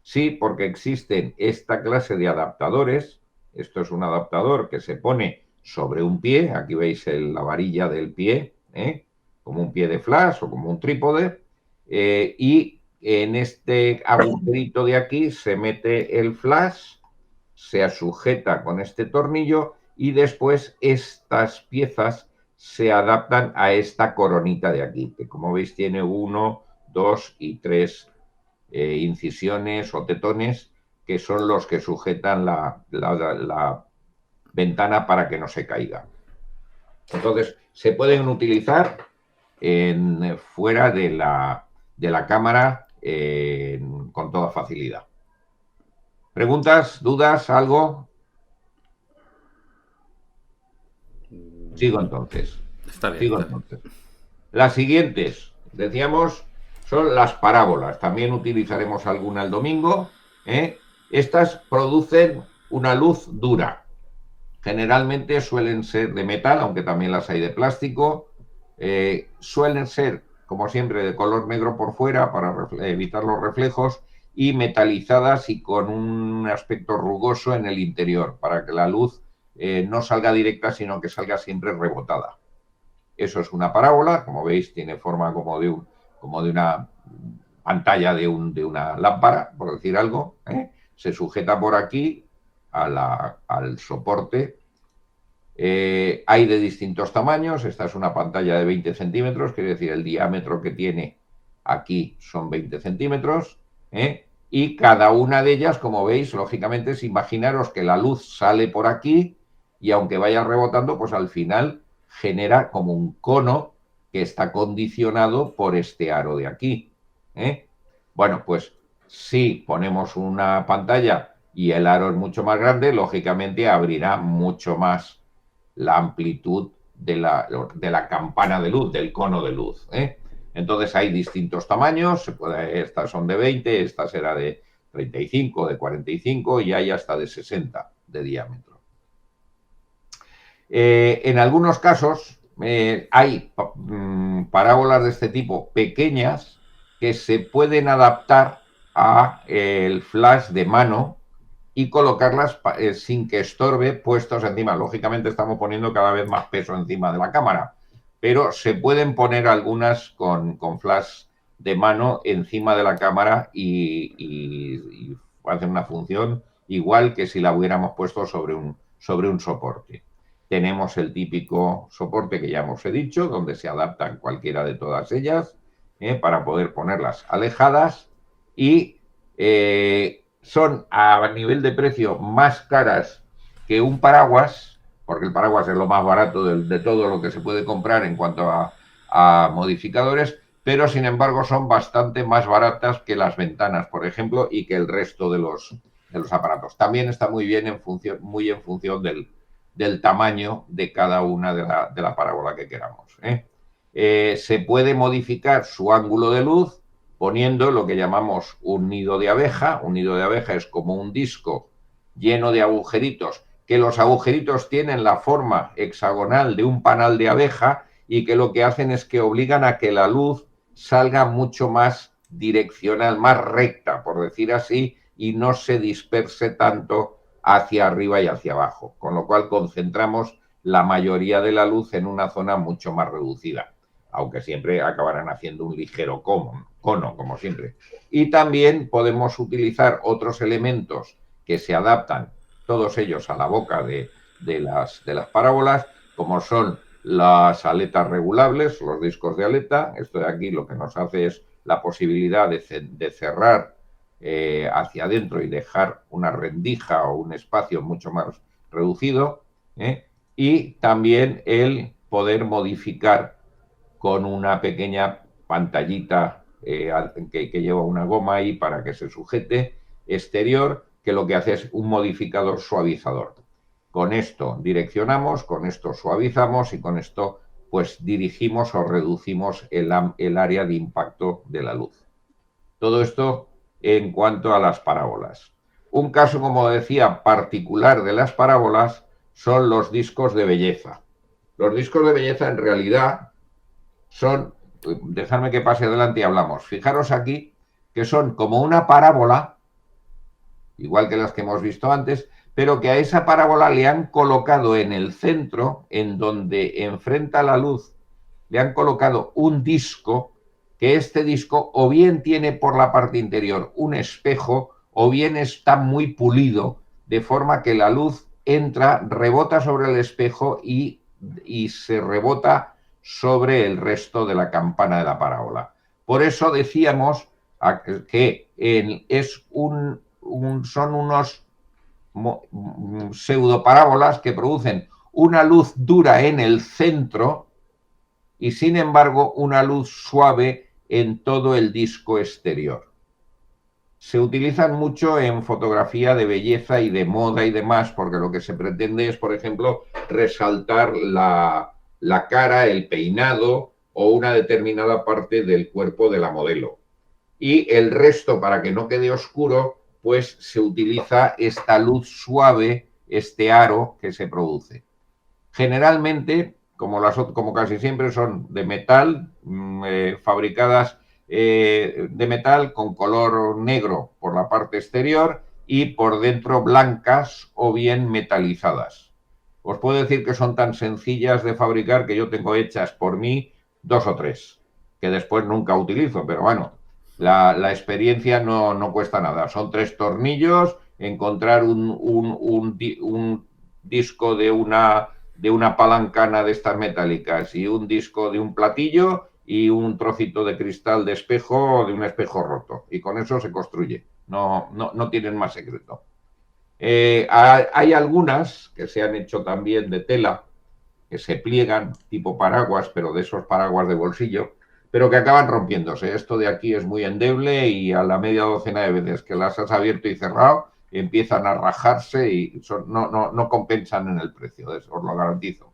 Sí, porque existen esta clase de adaptadores. Esto es un adaptador que se pone sobre un pie. Aquí veis la varilla del pie, como un pie de flash o como un trípode. Y en este agujerito de aquí se mete el flash, se sujeta con este tornillo y después estas piezas se adaptan a esta coronita de aquí, que como veis tiene 1, 2 y 3 incisiones o tetones, que son los que sujetan la ventana para que no se caiga. Entonces, se pueden utilizar fuera de la cámara con toda facilidad. ¿Preguntas, dudas, algo? Sigo entonces. Está bien. Sigo entonces. Las siguientes, decíamos, son las parábolas. También utilizaremos alguna el domingo. Estas producen una luz dura. Generalmente suelen ser de metal, aunque también las hay de plástico. Suelen ser, como siempre, de color negro por fuera para evitar los reflejos, y metalizadas y con un aspecto rugoso en el interior, para que la luz no salga directa, sino que salga siempre rebotada. Eso es una parábola, como veis, tiene forma como de una pantalla de una lámpara, por decir algo. Se sujeta por aquí al soporte. Hay de distintos tamaños. Esta es una pantalla de 20 centímetros, quiere decir el diámetro que tiene aquí son 20 centímetros. Y cada una de ellas, como veis, lógicamente es imaginaros que la luz sale por aquí y aunque vaya rebotando, pues al final genera como un cono que está condicionado por este aro de aquí. Bueno, pues si ponemos una pantalla y el aro es mucho más grande, lógicamente abrirá mucho más la amplitud de la campana de luz, del cono de luz. Entonces hay distintos tamaños, estas son de 20, esta será de 35, de 45 y hay hasta de 60 de diámetro. En algunos casos hay parábolas de este tipo pequeñas que se pueden adaptar a el flash de mano y colocarlas sin que estorbe, puestos encima. Lógicamente estamos poniendo cada vez más peso encima de la cámara, pero se pueden poner algunas con flash de mano encima de la cámara y hacen una función igual que si la hubiéramos puesto sobre un soporte. Tenemos el típico soporte que ya os he dicho, donde se adaptan cualquiera de todas ellas para poder ponerlas alejadas y son a nivel de precio más caras que un paraguas, porque el paraguas es lo más barato de todo lo que se puede comprar en cuanto a modificadores, pero sin embargo son bastante más baratas que las ventanas, por ejemplo, y que el resto de los aparatos. También está muy en función del tamaño de cada una de la parábola que queramos. Se puede modificar su ángulo de luz poniendo lo que llamamos un nido de abeja. Un nido de abeja es como un disco lleno de agujeritos, que los agujeritos tienen la forma hexagonal de un panal de abeja y que lo que hacen es que obligan a que la luz salga mucho más direccional, más recta, por decir así, y no se disperse tanto hacia arriba y hacia abajo, con lo cual concentramos la mayoría de la luz en una zona mucho más reducida, aunque siempre acabarán haciendo un ligero cono, como siempre. Y también podemos utilizar otros elementos que se adaptan, todos ellos a la boca de las parábolas, como son las aletas regulables, los discos de aleta. Esto de aquí lo que nos hace es la posibilidad de cerrar hacia adentro y dejar una rendija o un espacio mucho más reducido, y también el poder modificar con una pequeña pantallita que lleva una goma ahí para que se sujete, exterior, que lo que hace es un modificador suavizador. Con esto direccionamos, con esto suavizamos y con esto pues dirigimos o reducimos el área de impacto de la luz. Todo esto en cuanto a las parábolas. Un caso, como decía, particular de las parábolas son los discos de belleza. Los discos de belleza en realidad son, dejadme que pase adelante y hablamos. Fijaros aquí que son como una parábola, igual que las que hemos visto antes, pero que a esa parábola le han colocado en el centro, en donde enfrenta la luz, le han colocado un disco, que este disco o bien tiene por la parte interior un espejo, o bien está muy pulido, de forma que la luz entra, rebota sobre el espejo y se rebota sobre el resto de la campana de la parábola. Por eso decíamos que son unos pseudoparábolas que producen una luz dura en el centro y, sin embargo, una luz suave en todo el disco exterior. Se utilizan mucho en fotografía de belleza y de moda y demás, porque lo que se pretende es, por ejemplo, resaltar la cara, el peinado o una determinada parte del cuerpo de la modelo. Y el resto, para que no quede oscuro, pues se utiliza esta luz suave, este aro que se produce. Generalmente, como casi siempre, son de metal, fabricadas de metal con color negro por la parte exterior y por dentro blancas o bien metalizadas. Os puedo decir que son tan sencillas de fabricar que yo tengo hechas por mí 2 o 3, que después nunca utilizo, pero bueno, la experiencia no cuesta nada. Son 3 tornillos, encontrar un disco de una palancana de estas metálicas y un disco de un platillo y un trocito de cristal de espejo, de un espejo roto. Y con eso se construye. No tienen más secreto. Hay algunas que se han hecho también de tela, que se pliegan tipo paraguas, pero de esos paraguas de bolsillo, pero que acaban rompiéndose. Esto de aquí es muy endeble y a la media docena de veces que las has abierto y cerrado, empiezan a rajarse y no compensan en el precio, os lo garantizo.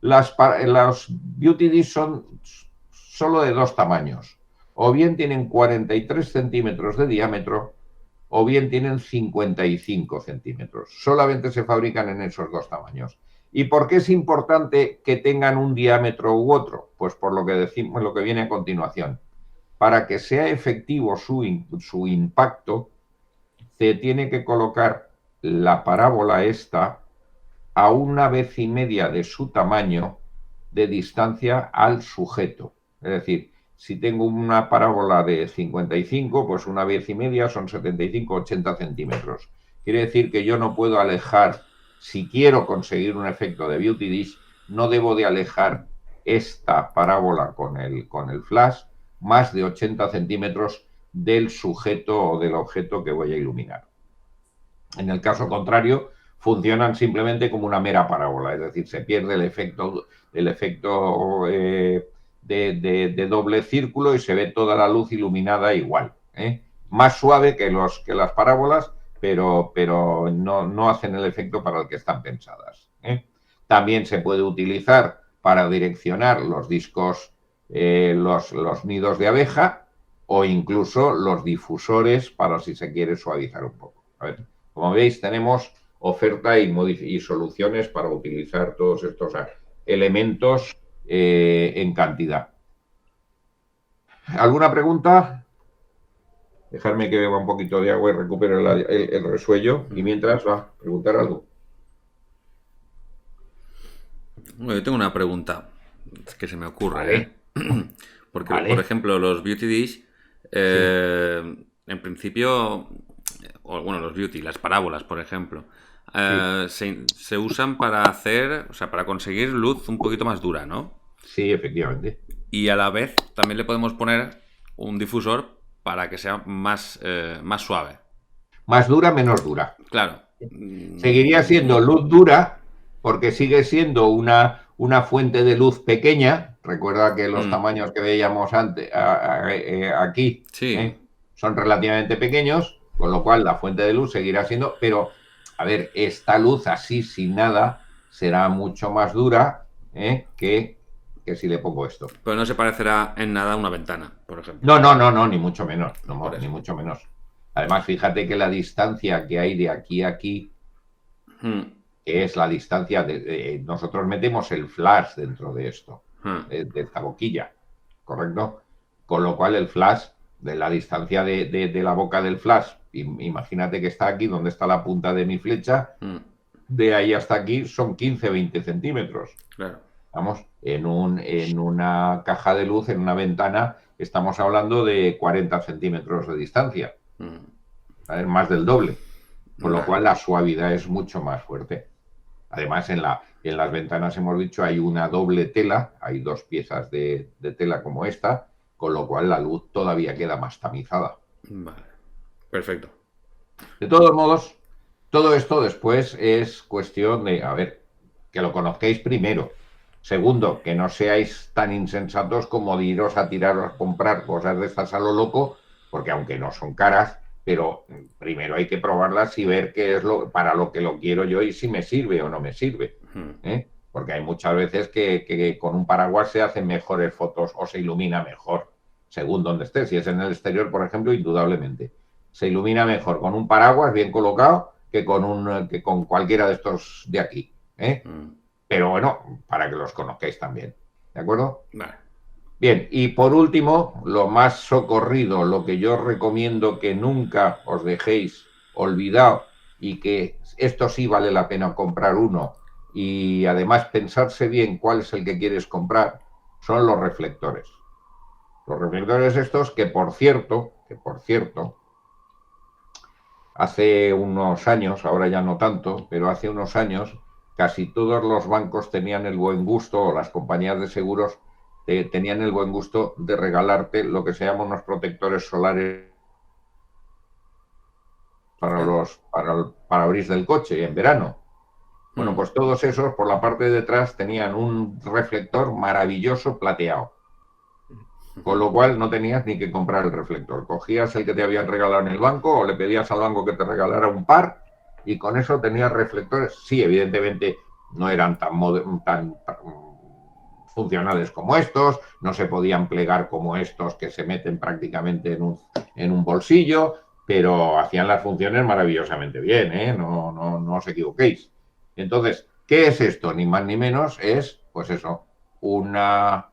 Los Beauty Dish son solo de 2 tamaños. O bien tienen 43 centímetros de diámetro o bien tienen 55 centímetros. Solamente se fabrican en esos 2 tamaños. ¿Y por qué es importante que tengan un diámetro u otro? Pues por lo que decimos, lo que viene a continuación. Para que sea efectivo su impacto, se tiene que colocar la parábola esta a 1,5 veces de su tamaño de distancia al sujeto. Es decir, si tengo una parábola de 55, pues 1,5 veces son 75, 80 centímetros. Quiere decir que yo no puedo alejar, si quiero conseguir un efecto de Beauty Dish, no debo de alejar esta parábola con el flash más de 80 centímetros del sujeto o del objeto que voy a iluminar. En el caso contrario, funcionan simplemente como una mera parábola, es decir, se pierde el efecto de doble círculo y se ve toda la luz iluminada igual. Más suave que las parábolas, pero no hacen el efecto para el que están pensadas. También se puede utilizar para direccionar los discos, los nidos de abeja, o incluso los difusores para si se quiere suavizar un poco. A ver, como veis, tenemos oferta y soluciones para utilizar todos estos elementos en cantidad. ¿Alguna pregunta? Dejarme que beba un poquito de agua y recupere el resuello. Y mientras, va a preguntar algo. Bueno, yo tengo una pregunta que se me ocurre. Vale. Porque, Vale. por ejemplo, los Beauty Dish, en principio, o bueno, los Beauty, las parábolas, por ejemplo, se usan para hacer, o sea, para conseguir luz un poquito más dura, ¿no? Sí, efectivamente. Y a la vez también le podemos poner un difusor para que sea más suave. Más dura, menos dura. Claro. Seguiría siendo luz dura porque sigue siendo una fuente de luz pequeña. Recuerda que los tamaños que veíamos antes aquí Sí. son relativamente pequeños, con lo cual la fuente de luz seguirá siendo, pero a ver, esta luz así sin nada será mucho más dura que si le pongo esto. Pero no se parecerá en nada a una ventana, por ejemplo. No, ni mucho menos. No, Por eso. ni mucho menos. Además, fíjate que la distancia que hay de aquí a aquí, que es la distancia nosotros metemos el flash dentro de esto, de esta boquilla, ¿correcto? Con lo cual el flash, de la distancia de la boca del flash, imagínate que está aquí donde está la punta de mi flecha, de ahí hasta aquí son 15-20 centímetros. Claro. Vamos, en una caja de luz, en una ventana, estamos hablando de 40 centímetros de distancia. ¿Sabes? Más del doble. Con lo cual la suavidad es mucho más fuerte. Además, en las ventanas, hemos dicho, hay una doble tela, hay dos piezas de tela como esta, con lo cual la luz todavía queda más tamizada. Vale. Perfecto. De todos modos, todo esto después es cuestión de, a ver, que lo conozcáis primero. Segundo, que no seáis tan insensatos como de iros a tiraros a comprar cosas de estas a lo loco, porque aunque no son caras, pero primero hay que probarlas y ver qué es para lo que lo quiero yo y si me sirve o no me sirve. Porque hay muchas veces que con un paraguas se hacen mejores fotos o se ilumina mejor, según donde estés. Si es en el exterior, por ejemplo, indudablemente. Se ilumina mejor con un paraguas bien colocado que con cualquiera de estos de aquí. Pero bueno, para que los conozcáis también. ¿De acuerdo? Vale. Bien, y por último, lo más socorrido, lo que yo recomiendo que nunca os dejéis olvidado y que esto sí vale la pena comprar uno y además pensarse bien cuál es el que quieres comprar, son los reflectores. Los reflectores estos que, por cierto, hace unos años, ahora ya no tanto, pero hace unos años, casi todos los bancos tenían el buen gusto, o las compañías de seguros tenían el buen gusto de regalarte lo que se llaman unos protectores solares para los parabrisas del coche en verano. Bueno, pues todos esos por la parte de detrás tenían un reflector maravilloso plateado. Con lo cual no tenías ni que comprar el reflector. Cogías el que te habían regalado en el banco o le pedías al banco que te regalara un par y con eso tenías reflectores. Sí, evidentemente no eran tan funcionales como estos, no se podían plegar como estos que se meten prácticamente en un bolsillo, pero hacían las funciones maravillosamente bien, ¿eh? No os equivoquéis. Entonces, ¿qué es esto? Ni más ni menos es, pues eso, una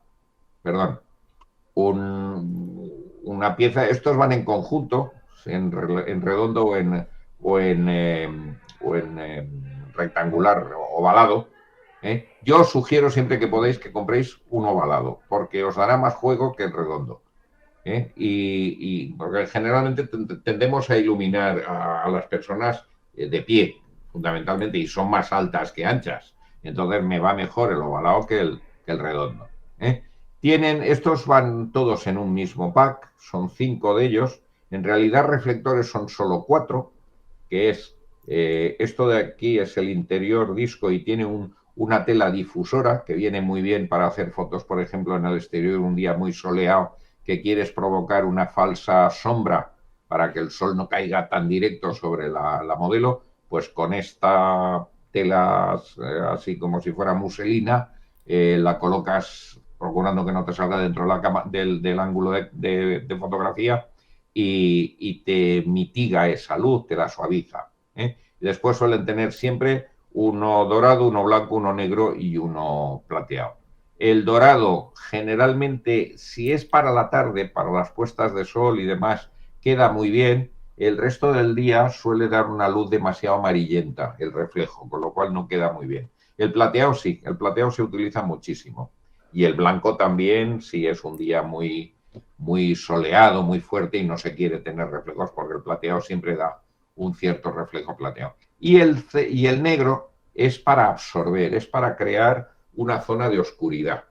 pieza. Estos van en conjunto, en redondo o en rectangular ovalado. Yo os sugiero siempre que podéis que compréis un ovalado, porque os dará más juego que el redondo. Y porque generalmente tendemos a iluminar a las personas de pie, fundamentalmente, y son más altas que anchas. Entonces me va mejor el ovalado que el redondo. Estos van todos en un mismo pack, son 5 de ellos. En realidad reflectores son solo 4, que es esto de aquí es el interior disco y tiene una tela difusora que viene muy bien para hacer fotos, por ejemplo, en el exterior un día muy soleado que quieres provocar una falsa sombra para que el sol no caiga tan directo sobre la modelo, pues con esta tela así como si fuera muselina la colocas procurando que no te salga dentro de del ángulo de fotografía y te mitiga esa luz, te la suaviza. Y después suelen tener siempre uno dorado, uno blanco, uno negro y uno plateado. El dorado, generalmente, si es para la tarde, para las puestas de sol y demás, queda muy bien. El resto del día suele dar una luz demasiado amarillenta, el reflejo, con lo cual no queda muy bien. El plateado sí, el plateado se utiliza muchísimo. Y el blanco también, si es un día muy, muy soleado, muy fuerte y no se quiere tener reflejos, porque el plateado siempre da un cierto reflejo plateado. Y el negro es para absorber, es para crear una zona de oscuridad.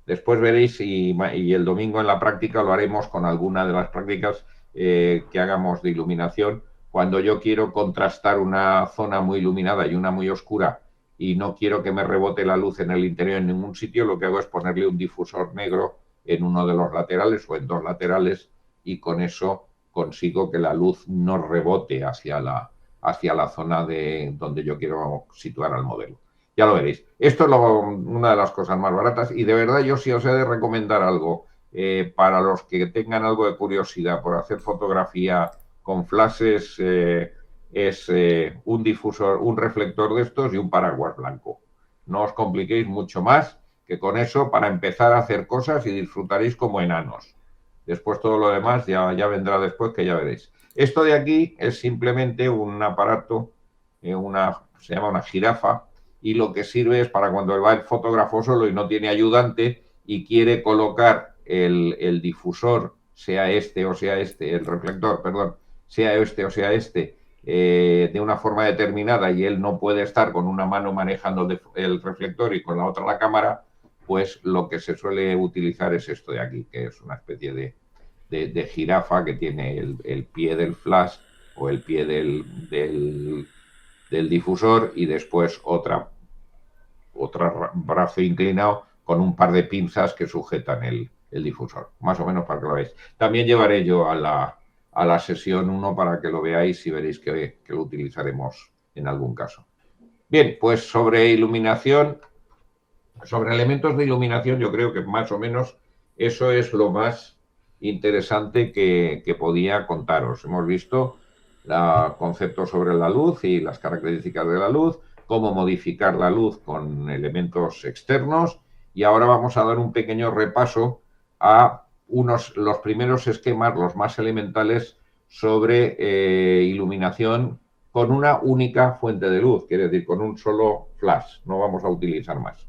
Después veréis y el domingo en la práctica lo haremos con alguna de las prácticas que hagamos de iluminación. Cuando yo quiero contrastar una zona muy iluminada y una muy oscura y no quiero que me rebote la luz en el interior en ningún sitio, lo que hago es ponerle un difusor negro en uno de los laterales o en dos laterales y con eso consigo que la luz no rebote hacia la zona de donde yo quiero situar al modelo. Ya lo veréis. Esto es una de las cosas más baratas y de verdad yo sí os he de recomendar algo para los que tengan algo de curiosidad por hacer fotografía con flashes, es un difusor, un reflector de estos y un paraguas blanco. No os compliquéis mucho más que con eso para empezar a hacer cosas y disfrutaréis como enanos. Después todo lo demás ya vendrá después, que ya veréis. Esto de aquí es simplemente un aparato, se llama una jirafa, y lo que sirve es para cuando va el fotógrafo solo y no tiene ayudante y quiere colocar el difusor, sea este o sea este, el reflector, perdón, sea este o sea este, de una forma determinada y él no puede estar con una mano manejando el reflector y con la otra la cámara, pues lo que se suele utilizar es esto de aquí, que es una especie de jirafa que tiene el pie del flash o el pie del difusor y después otro brazo inclinado con un par de pinzas que sujetan el difusor, más o menos para que lo veáis. También llevaré yo a la sesión 1 para que lo veáis y veréis que lo utilizaremos en algún caso. Bien, pues sobre iluminación, sobre elementos de iluminación, yo creo que más o menos eso es lo más interesante que podía contaros. Hemos visto conceptos sobre la luz y las características de la luz, cómo modificar la luz con elementos externos y ahora vamos a dar un pequeño repaso a los primeros esquemas, los más elementales sobre iluminación con una única fuente de luz, quiere decir con un solo flash, no vamos a utilizar más.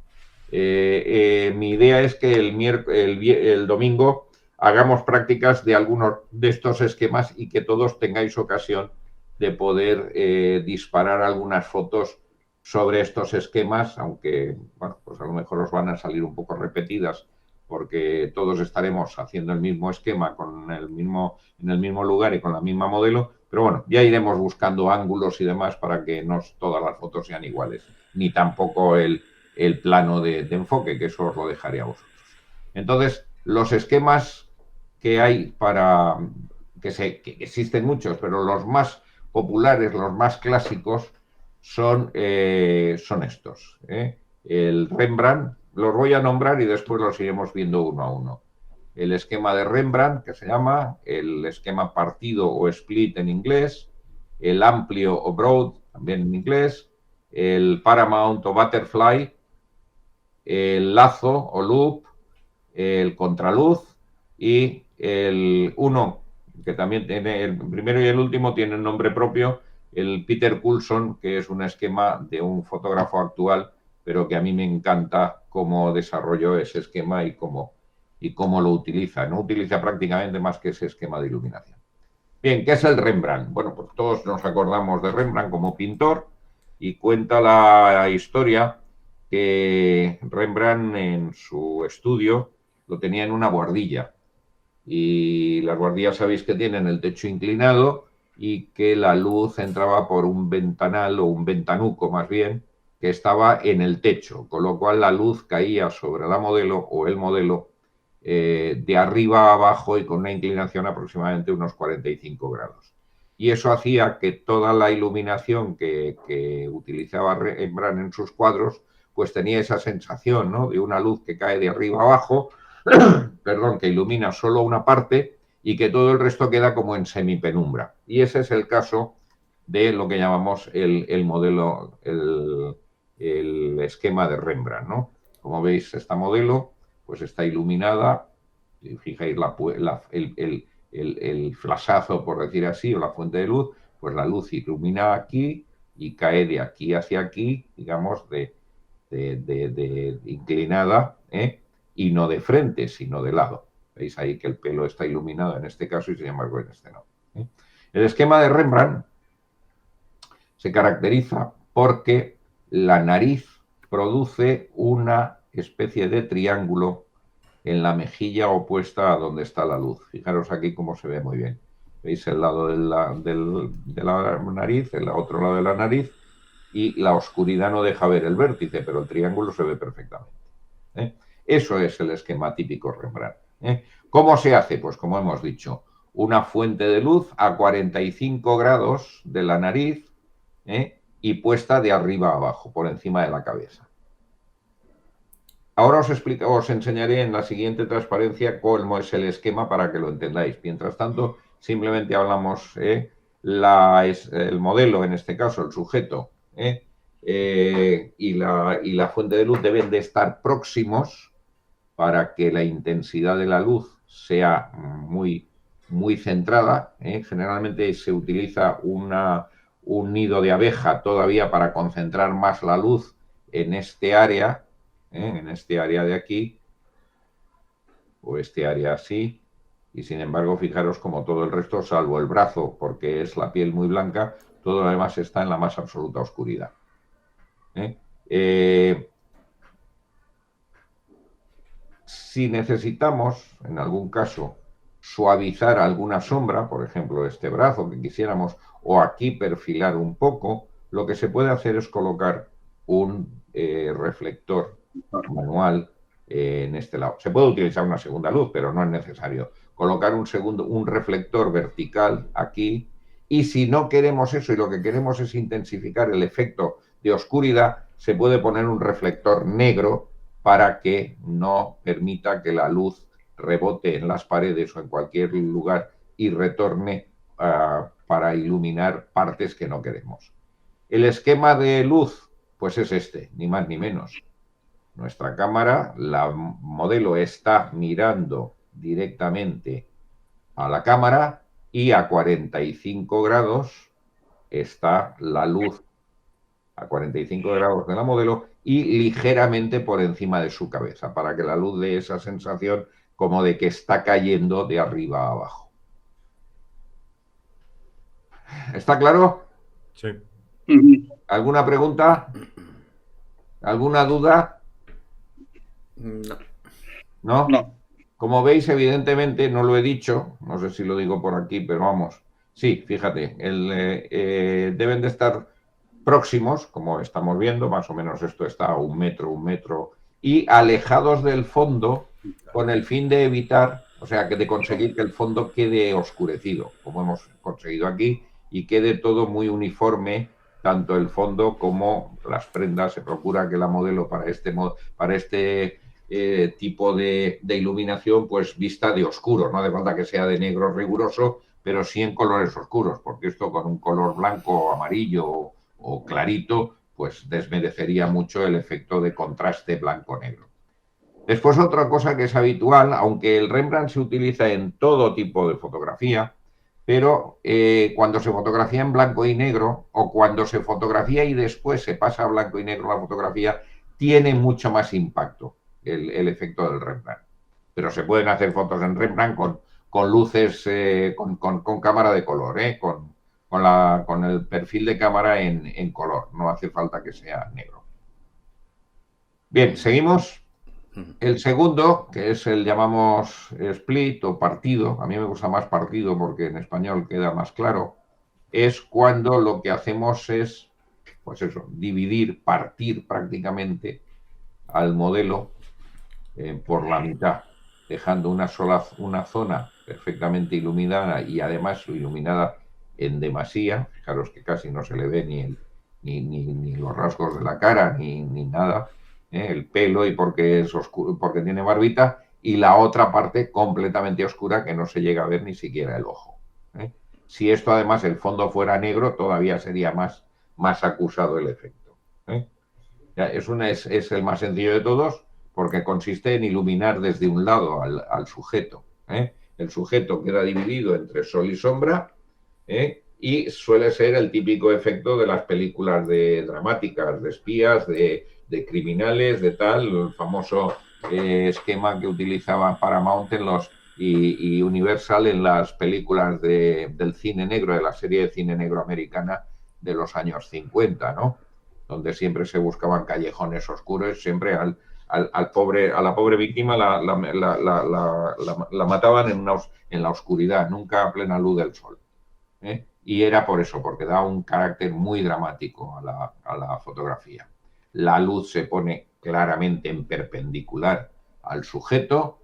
Mi idea es que el domingo hagamos prácticas de algunos de estos esquemas y que todos tengáis ocasión de poder disparar algunas fotos sobre estos esquemas, aunque bueno, pues a lo mejor os van a salir un poco repetidas porque todos estaremos haciendo el mismo esquema en el mismo lugar y con la misma modelo, pero bueno, ya iremos buscando ángulos y demás para que no todas las fotos sean iguales, ni tampoco el plano de enfoque, que eso os lo dejaré a vosotros. Entonces, los esquemas que hay que existen muchos, pero los más populares, los más clásicos, son estos. El Rembrandt, los voy a nombrar y después los iremos viendo uno a uno. El esquema de Rembrandt, que se llama, el esquema partido o split en inglés, el amplio o broad, también en inglés, el Paramount o Butterfly, el lazo o loop, el contraluz y el uno, que también tiene, el primero y el último tienen nombre propio, el Peter Coulson, que es un esquema de un fotógrafo actual, pero que a mí me encanta cómo desarrolló ese esquema y cómo lo utiliza. No utiliza prácticamente más que ese esquema de iluminación. Bien, ¿qué es el Rembrandt? Bueno, pues todos nos acordamos de Rembrandt como pintor y cuenta la historia que Rembrandt en su estudio lo tenía en una buhardilla. Y las buhardillas sabéis que tienen el techo inclinado y que la luz entraba por un ventanal o un ventanuco más bien que estaba en el techo, con lo cual la luz caía sobre la modelo o el modelo de arriba a abajo y con una inclinación aproximadamente unos 45 grados. Y eso hacía que toda la iluminación que utilizaba Rembrandt en sus cuadros pues tenía esa sensación, ¿no?, de una luz que cae de arriba abajo, perdón, que ilumina solo una parte y que todo el resto queda como en semipenumbra. Y ese es el caso de lo que llamamos el modelo, el esquema de Rembrandt, ¿no? Como veis, esta modelo pues está iluminada, si fijáis el flashazo, por decir así, o la fuente de luz, pues la luz ilumina aquí y cae de aquí hacia aquí, digamos, inclinada, y no de frente, sino de lado. Veis ahí que el pelo está iluminado en este caso y sin embargo en este no. El esquema de Rembrandt se caracteriza porque la nariz produce una especie de triángulo en la mejilla opuesta a donde está la luz. Fijaros aquí cómo se ve muy bien. Veis el lado de la nariz, el otro lado de la nariz, y la oscuridad no deja ver el vértice, pero el triángulo se ve perfectamente. Eso es el esquema típico Rembrandt. ¿Cómo se hace? Pues como hemos dicho, una fuente de luz a 45 grados de la nariz, y puesta de arriba a abajo, por encima de la cabeza. Ahora os enseñaré en la siguiente transparencia cómo es el esquema para que lo entendáis. Mientras tanto, simplemente hablamos el modelo, en este caso, el sujeto, y la fuente de luz deben de estar próximos para que la intensidad de la luz sea muy, muy centrada. Generalmente se utiliza un nido de abeja todavía para concentrar más la luz en este área, de aquí, o este área así, y sin embargo, fijaros como todo el resto, salvo el brazo, porque es la piel muy blanca, todo lo demás está en la más absoluta oscuridad. Si necesitamos, en algún caso, suavizar alguna sombra, por ejemplo, este brazo que quisiéramos, o aquí perfilar un poco, lo que se puede hacer es colocar un reflector manual en este lado. Se puede utilizar una segunda luz, pero no es necesario. Colocar un reflector vertical aquí, y si no queremos eso y lo que queremos es intensificar el efecto de oscuridad, se puede poner un reflector negro para que no permita que la luz rebote en las paredes o en cualquier lugar y retorne para iluminar partes que no queremos. El esquema de luz, pues es este, ni más ni menos. Nuestra cámara, la modelo está mirando directamente a la cámara y a 45 grados está la luz, a 45 grados de la modelo y ligeramente por encima de su cabeza, para que la luz dé esa sensación como de que está cayendo de arriba a abajo. ¿Está claro? Sí. ¿Alguna pregunta? ¿Alguna duda? No. ¿No? No. Como veis, evidentemente, no lo he dicho, no sé si lo digo por aquí, pero vamos. Sí, fíjate, deben de estar próximos, como estamos viendo, más o menos esto está a un metro, y alejados del fondo con el fin de evitar, o sea, de conseguir que el fondo quede oscurecido, como hemos conseguido aquí, y quede todo muy uniforme, tanto el fondo como las prendas. Se procura que la modelo para este tipo de iluminación, pues vista de oscuro, no hace falta que sea de negro riguroso, pero sí en colores oscuros, porque esto con un color blanco, amarillo o clarito, pues desmerecería mucho el efecto de contraste blanco-negro. Después, otra cosa que es habitual, aunque el Rembrandt se utiliza en todo tipo de fotografía, pero cuando se fotografía en blanco y negro, o cuando se fotografía y después se pasa a blanco y negro la fotografía, tiene mucho más impacto el efecto del Rembrandt. Pero se pueden hacer fotos en Rembrandt con luces, con cámara de color, con el perfil de cámara en color. No hace falta que sea negro. Bien, seguimos. El segundo, que es el llamamos split o partido, a mí me gusta más partido porque en español queda más claro, es cuando lo que hacemos es, pues eso, partir prácticamente al modelo por la mitad, dejando una zona perfectamente iluminada y además iluminada en demasía. Fijaros que casi no se le ve ni los rasgos de la cara ni nada. el pelo y porque es oscuro, porque tiene barbita, y la otra parte completamente oscura que no se llega a ver ni siquiera el ojo. Si esto además el fondo fuera negro, todavía sería más acusado el efecto. Es el más sencillo de todos porque consiste en iluminar desde un lado al sujeto. El sujeto queda dividido entre sol y sombra, y suele ser el típico efecto de las películas dramáticas, de espías, de criminales, de tal, el famoso esquema que utilizaba Paramount y Universal en las películas del cine negro, de la serie de cine negro americana de los años 50, ¿no? Donde siempre se buscaban callejones oscuros, siempre a la pobre víctima la mataban en la oscuridad, nunca a plena luz del sol. Y era por eso, porque da un carácter muy dramático a la fotografía. La luz se pone claramente en perpendicular al sujeto,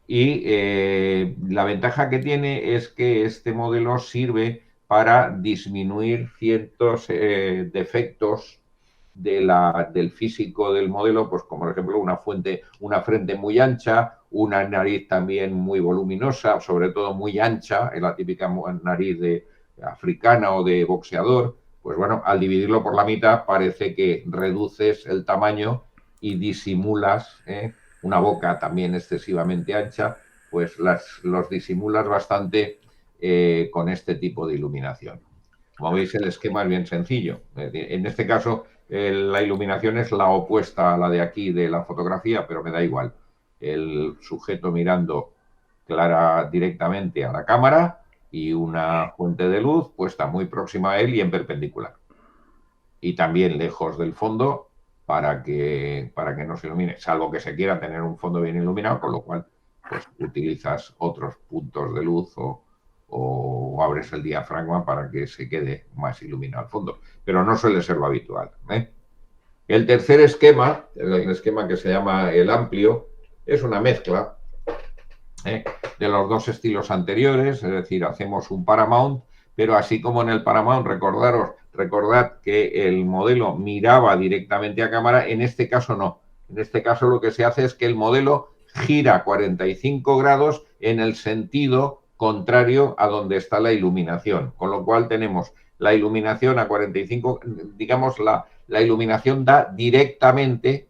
y la ventaja que tiene es que este modelo sirve para disminuir ciertos defectos del físico del modelo, pues como por ejemplo una frente muy ancha, una nariz también muy voluminosa, sobre todo muy ancha, en la típica nariz africana o de boxeador. Pues bueno, al dividirlo por la mitad parece que reduces el tamaño y disimulas una boca también excesivamente ancha, pues los disimulas bastante con este tipo de iluminación. Como veis, el esquema es bien sencillo. En este caso, la iluminación es la opuesta a la de aquí de la fotografía, pero me da igual. El sujeto mirando directamente a la cámara y una fuente de luz puesta muy próxima a él y en perpendicular. Y también lejos del fondo para que no se ilumine, salvo que se quiera tener un fondo bien iluminado, con lo cual pues utilizas otros puntos de luz o abres el diafragma para que se quede más iluminado al fondo. Pero no suele ser lo habitual. El tercer esquema, el esquema que se llama el amplio, es una mezcla de los dos estilos anteriores, es decir, hacemos un Paramount, pero así como en el Paramount, recordad que el modelo miraba directamente a cámara, en este caso no. En este caso lo que se hace es que el modelo gira 45 grados en el sentido contrario a donde está la iluminación, con lo cual tenemos la iluminación a 45, digamos, la iluminación da directamente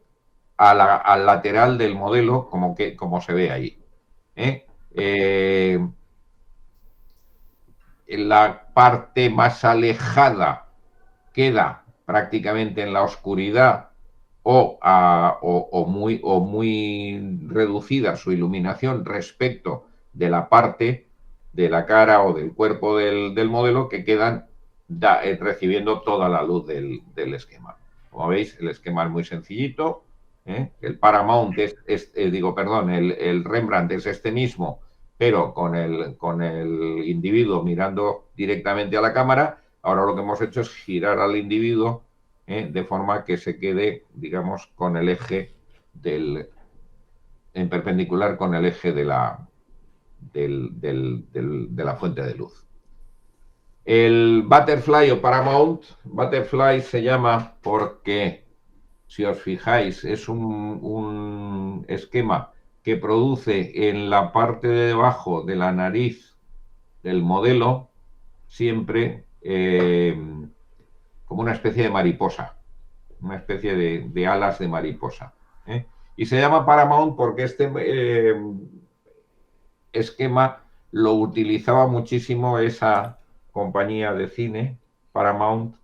al lateral del modelo, como se ve ahí. La parte más alejada queda prácticamente en la oscuridad o muy reducida su iluminación respecto de la parte de la cara o del cuerpo del modelo que quedan recibiendo toda la luz del esquema. Como veis, el esquema es muy sencillito. El Paramount el Rembrandt es este mismo, pero con el individuo mirando directamente a la cámara. Ahora lo que hemos hecho es girar al individuo de forma que se quede, digamos, con el eje en perpendicular con el eje de la fuente de luz. El Butterfly o Paramount, Butterfly se llama porque, si os fijáis, es un esquema que produce en la parte de debajo de la nariz del modelo siempre como una especie de mariposa, una especie de alas de mariposa. Y se llama Paramount porque este esquema lo utilizaba muchísimo esa compañía de cine, Paramount,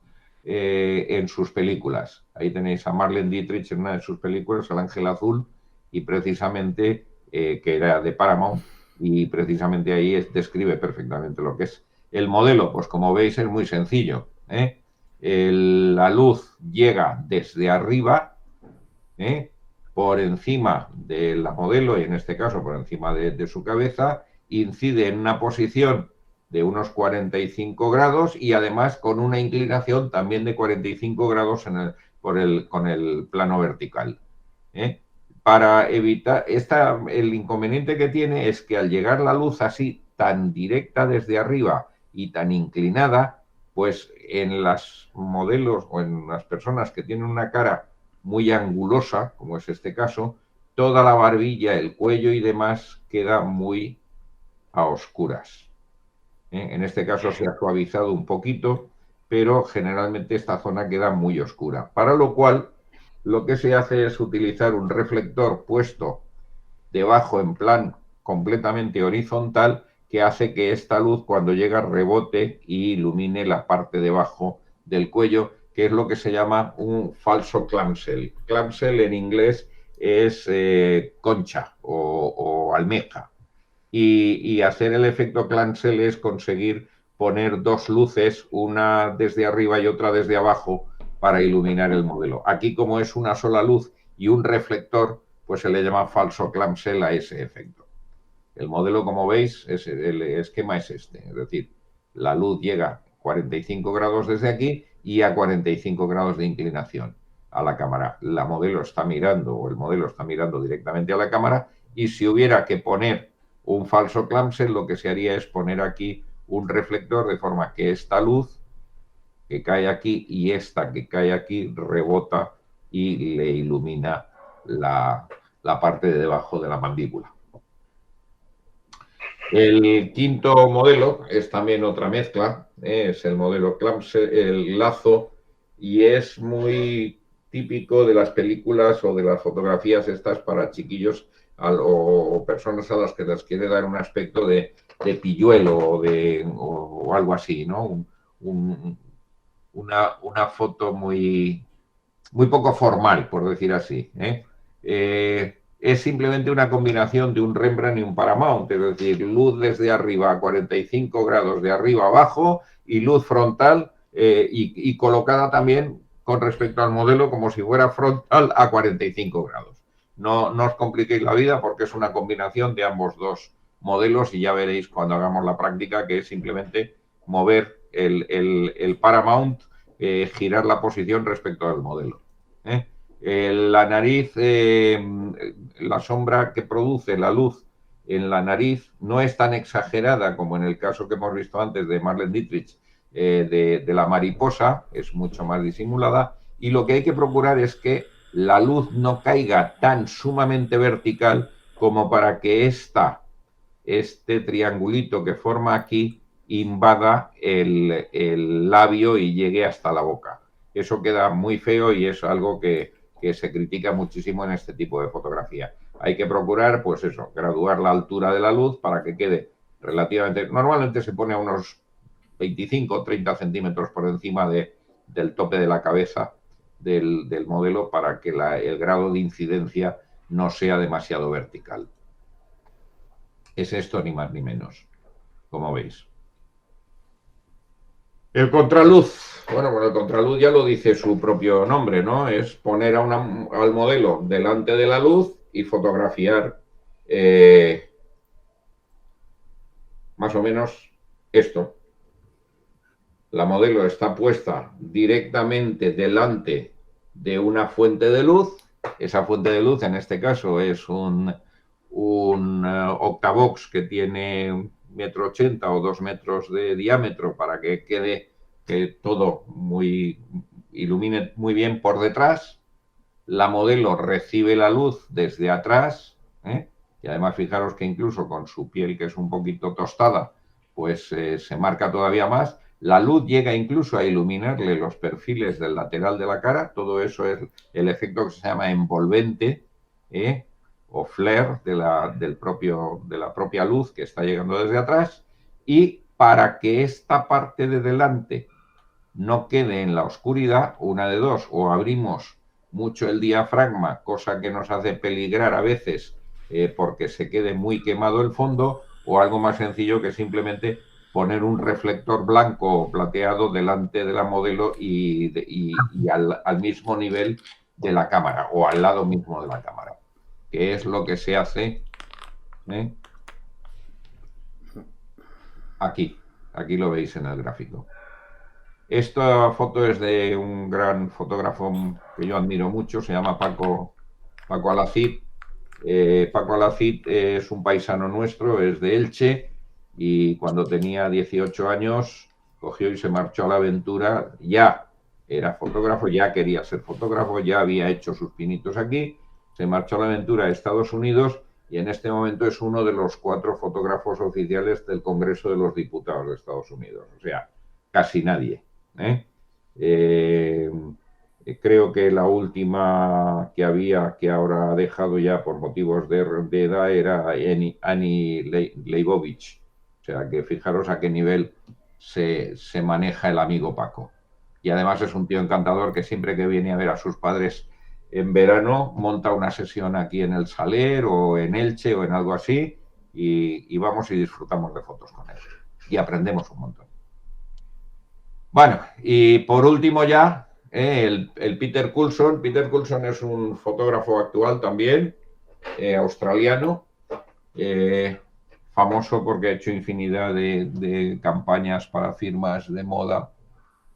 en sus películas. Ahí tenéis a Marlene Dietrich en una de sus películas, El Ángel Azul, y precisamente, que era de Paramount, y precisamente ahí describe perfectamente lo que es. El modelo, pues como veis, es muy sencillo. La luz llega desde arriba, por encima de la modelo, y en este caso por encima de su cabeza, incide en una posición de unos 45 grados y además con una inclinación también de 45 grados con el plano vertical. Para evitar, el inconveniente que tiene es que al llegar la luz así tan directa desde arriba y tan inclinada, pues en los modelos o en las personas que tienen una cara muy angulosa, como es este caso, toda la barbilla, el cuello y demás queda muy a oscuras. En este caso se ha suavizado un poquito, pero generalmente esta zona queda muy oscura. Para lo cual, lo que se hace es utilizar un reflector puesto debajo en plan completamente horizontal, que hace que esta luz, cuando llega, rebote y ilumine la parte de abajo del cuello, que es lo que se llama un falso clamshell. Clamshell en inglés es concha o almeja. Y hacer el efecto clamshell es conseguir poner dos luces, una desde arriba y otra desde abajo, para iluminar el modelo. Aquí, como es una sola luz y un reflector, pues se le llama falso clamshell a ese efecto. El modelo, como veis, el esquema es este, es decir, la luz llega a 45 grados desde aquí y a 45 grados de inclinación a la cámara. La modelo está mirando, o el modelo está mirando directamente a la cámara, y si hubiera que poner un falso clamshell, lo que se haría es poner aquí un reflector, de forma que esta luz que cae aquí y esta que cae aquí rebota y le ilumina la parte de debajo de la mandíbula. El quinto modelo es también otra mezcla, es el modelo clamshell, el lazo, y es muy típico de las películas o de las fotografías estas para chiquillos o personas a las que les quiere dar un aspecto de pilluelo o algo así, ¿no? Una foto muy poco formal, por decir así. Es simplemente una combinación de un Rembrandt y un Paramount, es decir, luz desde arriba a 45 grados de arriba a abajo y luz frontal y colocada también con respecto al modelo como si fuera frontal a 45 grados. No os compliquéis la vida, porque es una combinación de ambos dos modelos, y ya veréis cuando hagamos la práctica que es simplemente mover el Paramount, girar la posición respecto al modelo. La nariz, la sombra que produce la luz en la nariz no es tan exagerada como en el caso que hemos visto antes de Marlene Dietrich, de la mariposa, es mucho más disimulada, y lo que hay que procurar es que la luz no caiga tan sumamente vertical como para que este triangulito que forma aquí invada el labio y llegue hasta la boca. Eso queda muy feo y es algo que se critica muchísimo en este tipo de fotografía. Hay que procurar, pues eso, graduar la altura de la luz para que quede relativamente... Normalmente se pone a unos 25 o 30 centímetros por encima del tope de la cabeza del modelo, para que el grado de incidencia no sea demasiado vertical. Es esto, ni más ni menos, como veis. El contraluz. Bueno, el contraluz ya lo dice su propio nombre, ¿no? Es poner al modelo delante de la luz y fotografiar más o menos esto. La modelo está puesta directamente delante de una fuente de luz. Esa fuente de luz, en este caso, es un Octavox que tiene 1,80 m o 2 metros de diámetro, para que quede todo ilumine muy bien por detrás. La modelo recibe la luz desde atrás, y además fijaros que incluso con su piel, que es un poquito tostada, pues se marca todavía más. La luz llega incluso a iluminarle los perfiles del lateral de la cara. Todo eso es el efecto que se llama envolvente, o flare de la propia luz que está llegando desde atrás. Y para que esta parte de delante no quede en la oscuridad, una de dos: o abrimos mucho el diafragma, cosa que nos hace peligrar a veces porque se quede muy quemado el fondo, o algo más sencillo, que simplemente poner un reflector blanco o plateado delante de la modelo y al mismo nivel de la cámara, o al lado mismo de la cámara, que es lo que se hace aquí. Aquí lo veis en el gráfico. Esta foto es de un gran fotógrafo que yo admiro mucho, se llama Paco Alacid. Paco Alacid es un paisano nuestro, es de Elche, y cuando tenía 18 años cogió y se marchó a la aventura, ya era fotógrafo, ya quería ser fotógrafo, ya había hecho sus pinitos aquí, se marchó a la aventura a Estados Unidos y en este momento es uno de los 4 fotógrafos oficiales del Congreso de los Diputados de Estados Unidos. O sea, casi nadie. Creo que la última que había, que ahora ha dejado ya por motivos de edad, era Annie Leibovich. O sea, que fijaros a qué nivel se maneja el amigo Paco. Y además es un tío encantador que siempre que viene a ver a sus padres en verano monta una sesión aquí en el Saler o en Elche o en algo así y vamos y disfrutamos de fotos con él. Y aprendemos un montón. Bueno, y por último ya, el Peter Coulson. Peter Coulson es un fotógrafo actual también, australiano, famoso porque ha hecho infinidad de campañas para firmas de moda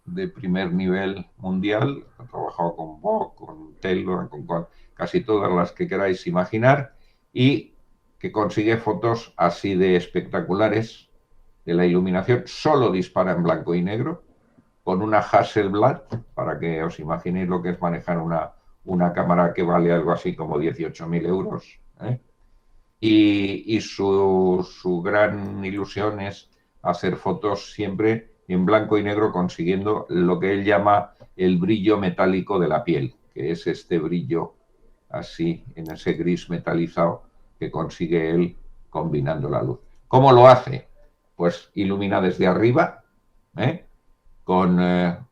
de primer nivel mundial. Ha trabajado con Vogue, con Taylor, con casi todas las que queráis imaginar, y que consigue fotos así de espectaculares de la iluminación. Solo dispara en blanco y negro, con una Hasselblad, para que os imaginéis lo que es manejar una cámara que vale algo así como 18.000 euros. Y su gran ilusión es hacer fotos siempre en blanco y negro, consiguiendo lo que él llama el brillo metálico de la piel, que es este brillo así, en ese gris metalizado que consigue él combinando la luz. ¿Cómo lo hace? Pues ilumina desde arriba, con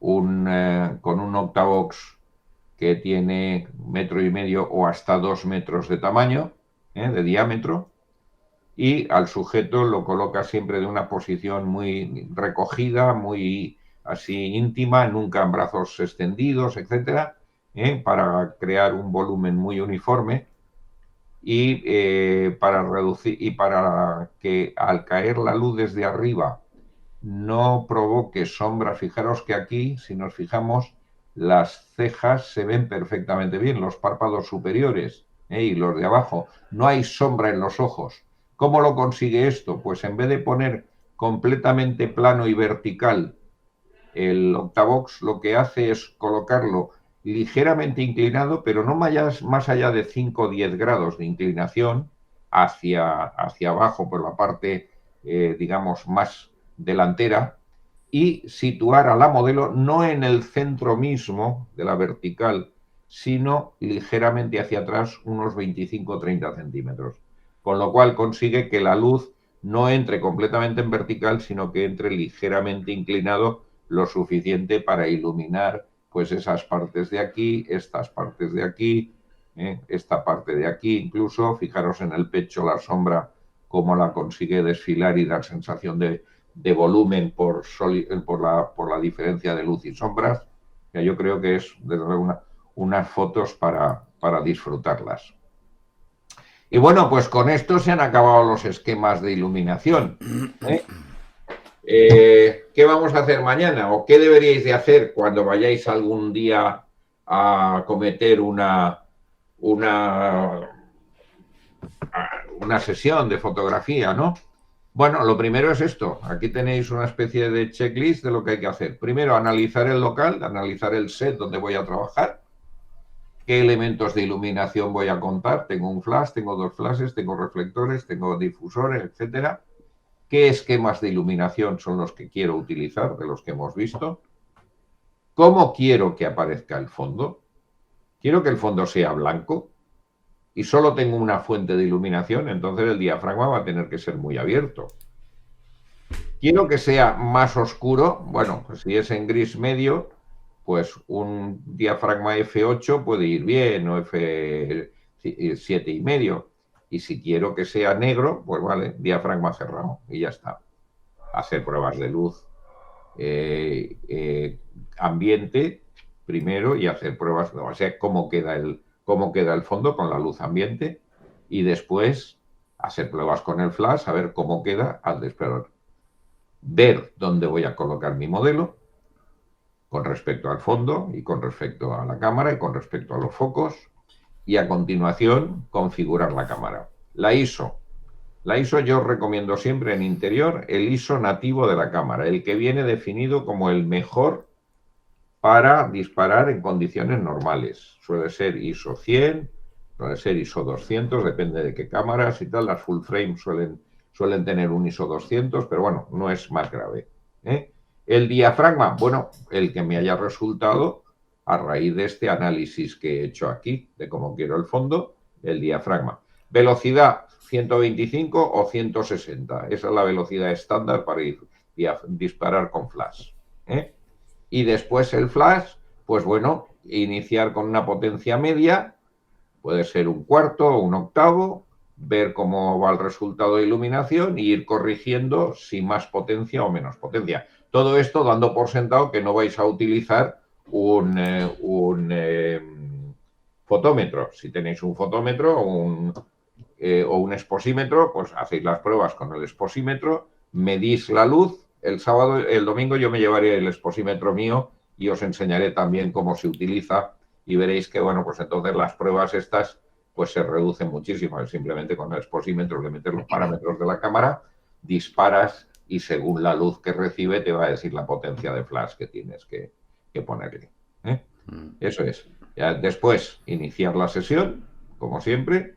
un octavox que tiene 1,5 metros o hasta 2 metros de tamaño, de diámetro, y al sujeto lo coloca siempre de una posición muy recogida, muy así íntima, nunca en brazos extendidos, etcétera, para crear un volumen muy uniforme y para reducir y para que al caer la luz desde arriba no provoque sombra. Fijaros que aquí, si nos fijamos, las cejas se ven perfectamente bien, los párpados superiores y los de abajo. No hay sombra en los ojos. ¿Cómo lo consigue esto? Pues en vez de poner completamente plano y vertical el octavox, lo que hace es colocarlo ligeramente inclinado, pero no más allá de 5 o 10 grados de inclinación hacia abajo por la parte, digamos, más delantera, y situar a la modelo no en el centro mismo de la vertical, sino ligeramente hacia atrás, unos 25 o 30 centímetros. Con lo cual consigue que la luz no entre completamente en vertical, sino que entre ligeramente inclinado, lo suficiente para iluminar pues esas partes de aquí, estas partes de aquí, esta parte de aquí. Incluso, fijaros en el pecho la sombra, cómo la consigue desfilar y dar sensación de volumen por la diferencia de luz y sombras. Yo creo que es desde luego unas fotos para disfrutarlas. Y bueno, pues con esto se han acabado los esquemas de iluminación. ¿Qué vamos a hacer mañana? ¿O qué deberíais de hacer cuando vayáis algún día a cometer una sesión de fotografía, ¿no? Bueno, lo primero es esto. Aquí tenéis una especie de checklist de lo que hay que hacer. Primero, analizar el local, analizar el set donde voy a trabajar. ¿Qué elementos de iluminación voy a contar? Tengo un flash, tengo 2 flashes, tengo reflectores, tengo difusores, etcétera. ¿Qué esquemas de iluminación son los que quiero utilizar, de los que hemos visto? ¿Cómo quiero que aparezca el fondo? ¿Quiero que el fondo sea blanco y solo tengo una fuente de iluminación? Entonces el diafragma va a tener que ser muy abierto. ¿Quiero que sea más oscuro? Bueno, pues si es en gris medio, pues un diafragma F8 puede ir bien, o F7,5. Y si quiero que sea negro, pues vale, diafragma cerrado y ya está. Hacer pruebas de luz ambiente primero y hacer pruebas, o sea, cómo queda el fondo con la luz ambiente, y después hacer pruebas con el flash, a ver cómo queda al desplegar. Ver dónde voy a colocar mi modelo con respecto al fondo y con respecto a la cámara y con respecto a los focos, y a continuación configurar la cámara. La ISO yo recomiendo siempre en interior el ISO nativo de la cámara, el que viene definido como el mejor para disparar en condiciones normales. Suele ser ISO 100, suele ser ISO 200, depende de qué cámaras y tal. Las full frame suelen tener un ISO 200, pero bueno, no es más grave, ¿eh? El diafragma, bueno, el que me haya resultado a raíz de este análisis que he hecho aquí, de cómo quiero el fondo, el diafragma. Velocidad 125 o 160, esa es la velocidad estándar para disparar con flash, ¿eh? Y después el flash, pues bueno, iniciar con una potencia media, puede ser un cuarto o un octavo, ver cómo va el resultado de iluminación y ir corrigiendo si más potencia o menos potencia. Todo esto dando por sentado que no vais a utilizar un fotómetro. Si tenéis un fotómetro o un exposímetro, pues hacéis las pruebas con el exposímetro, medís la luz. El domingo yo me llevaré el exposímetro mío y os enseñaré también cómo se utiliza y veréis que, bueno, pues entonces las pruebas estas pues se reducen muchísimo. Simplemente con el exposímetro le metes los parámetros de la cámara, disparas y según la luz que recibe te va a decir la potencia de flash que tienes que ponerle, ¿eh? Eso es. Ya después, iniciar la sesión, como siempre,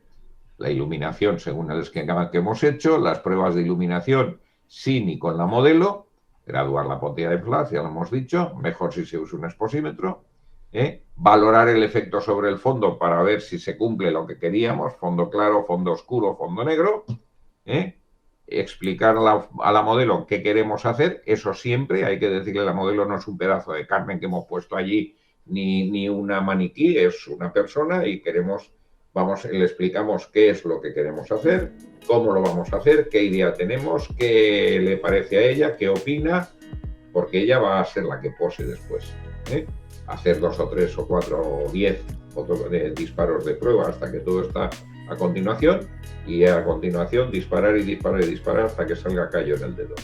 la iluminación según el esquema que hemos hecho, las pruebas de iluminación sin y con la modelo, graduar la potencia de flash, ya lo hemos dicho, mejor si se usa un exposímetro, valorar el efecto sobre el fondo para ver si se cumple lo que queríamos, fondo claro, fondo oscuro, fondo negro, explicar a la modelo qué queremos hacer, eso siempre, hay que decirle a la modelo no es un pedazo de carne que hemos puesto allí ni una maniquí, es una persona y le explicamos qué es lo que queremos hacer, cómo lo vamos a hacer, qué idea tenemos, qué le parece a ella, qué opina, porque ella va a ser la que pose después, hacer 2 o 3 o 4 o 10 disparos de prueba hasta que todo está a continuación y a continuación disparar y disparar y disparar hasta que salga callo en el dedo.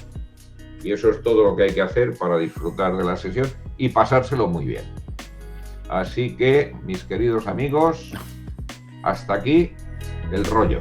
Y eso es todo lo que hay que hacer para disfrutar de la sesión y pasárselo muy bien. Así que, mis queridos amigos, hasta aquí el rollo.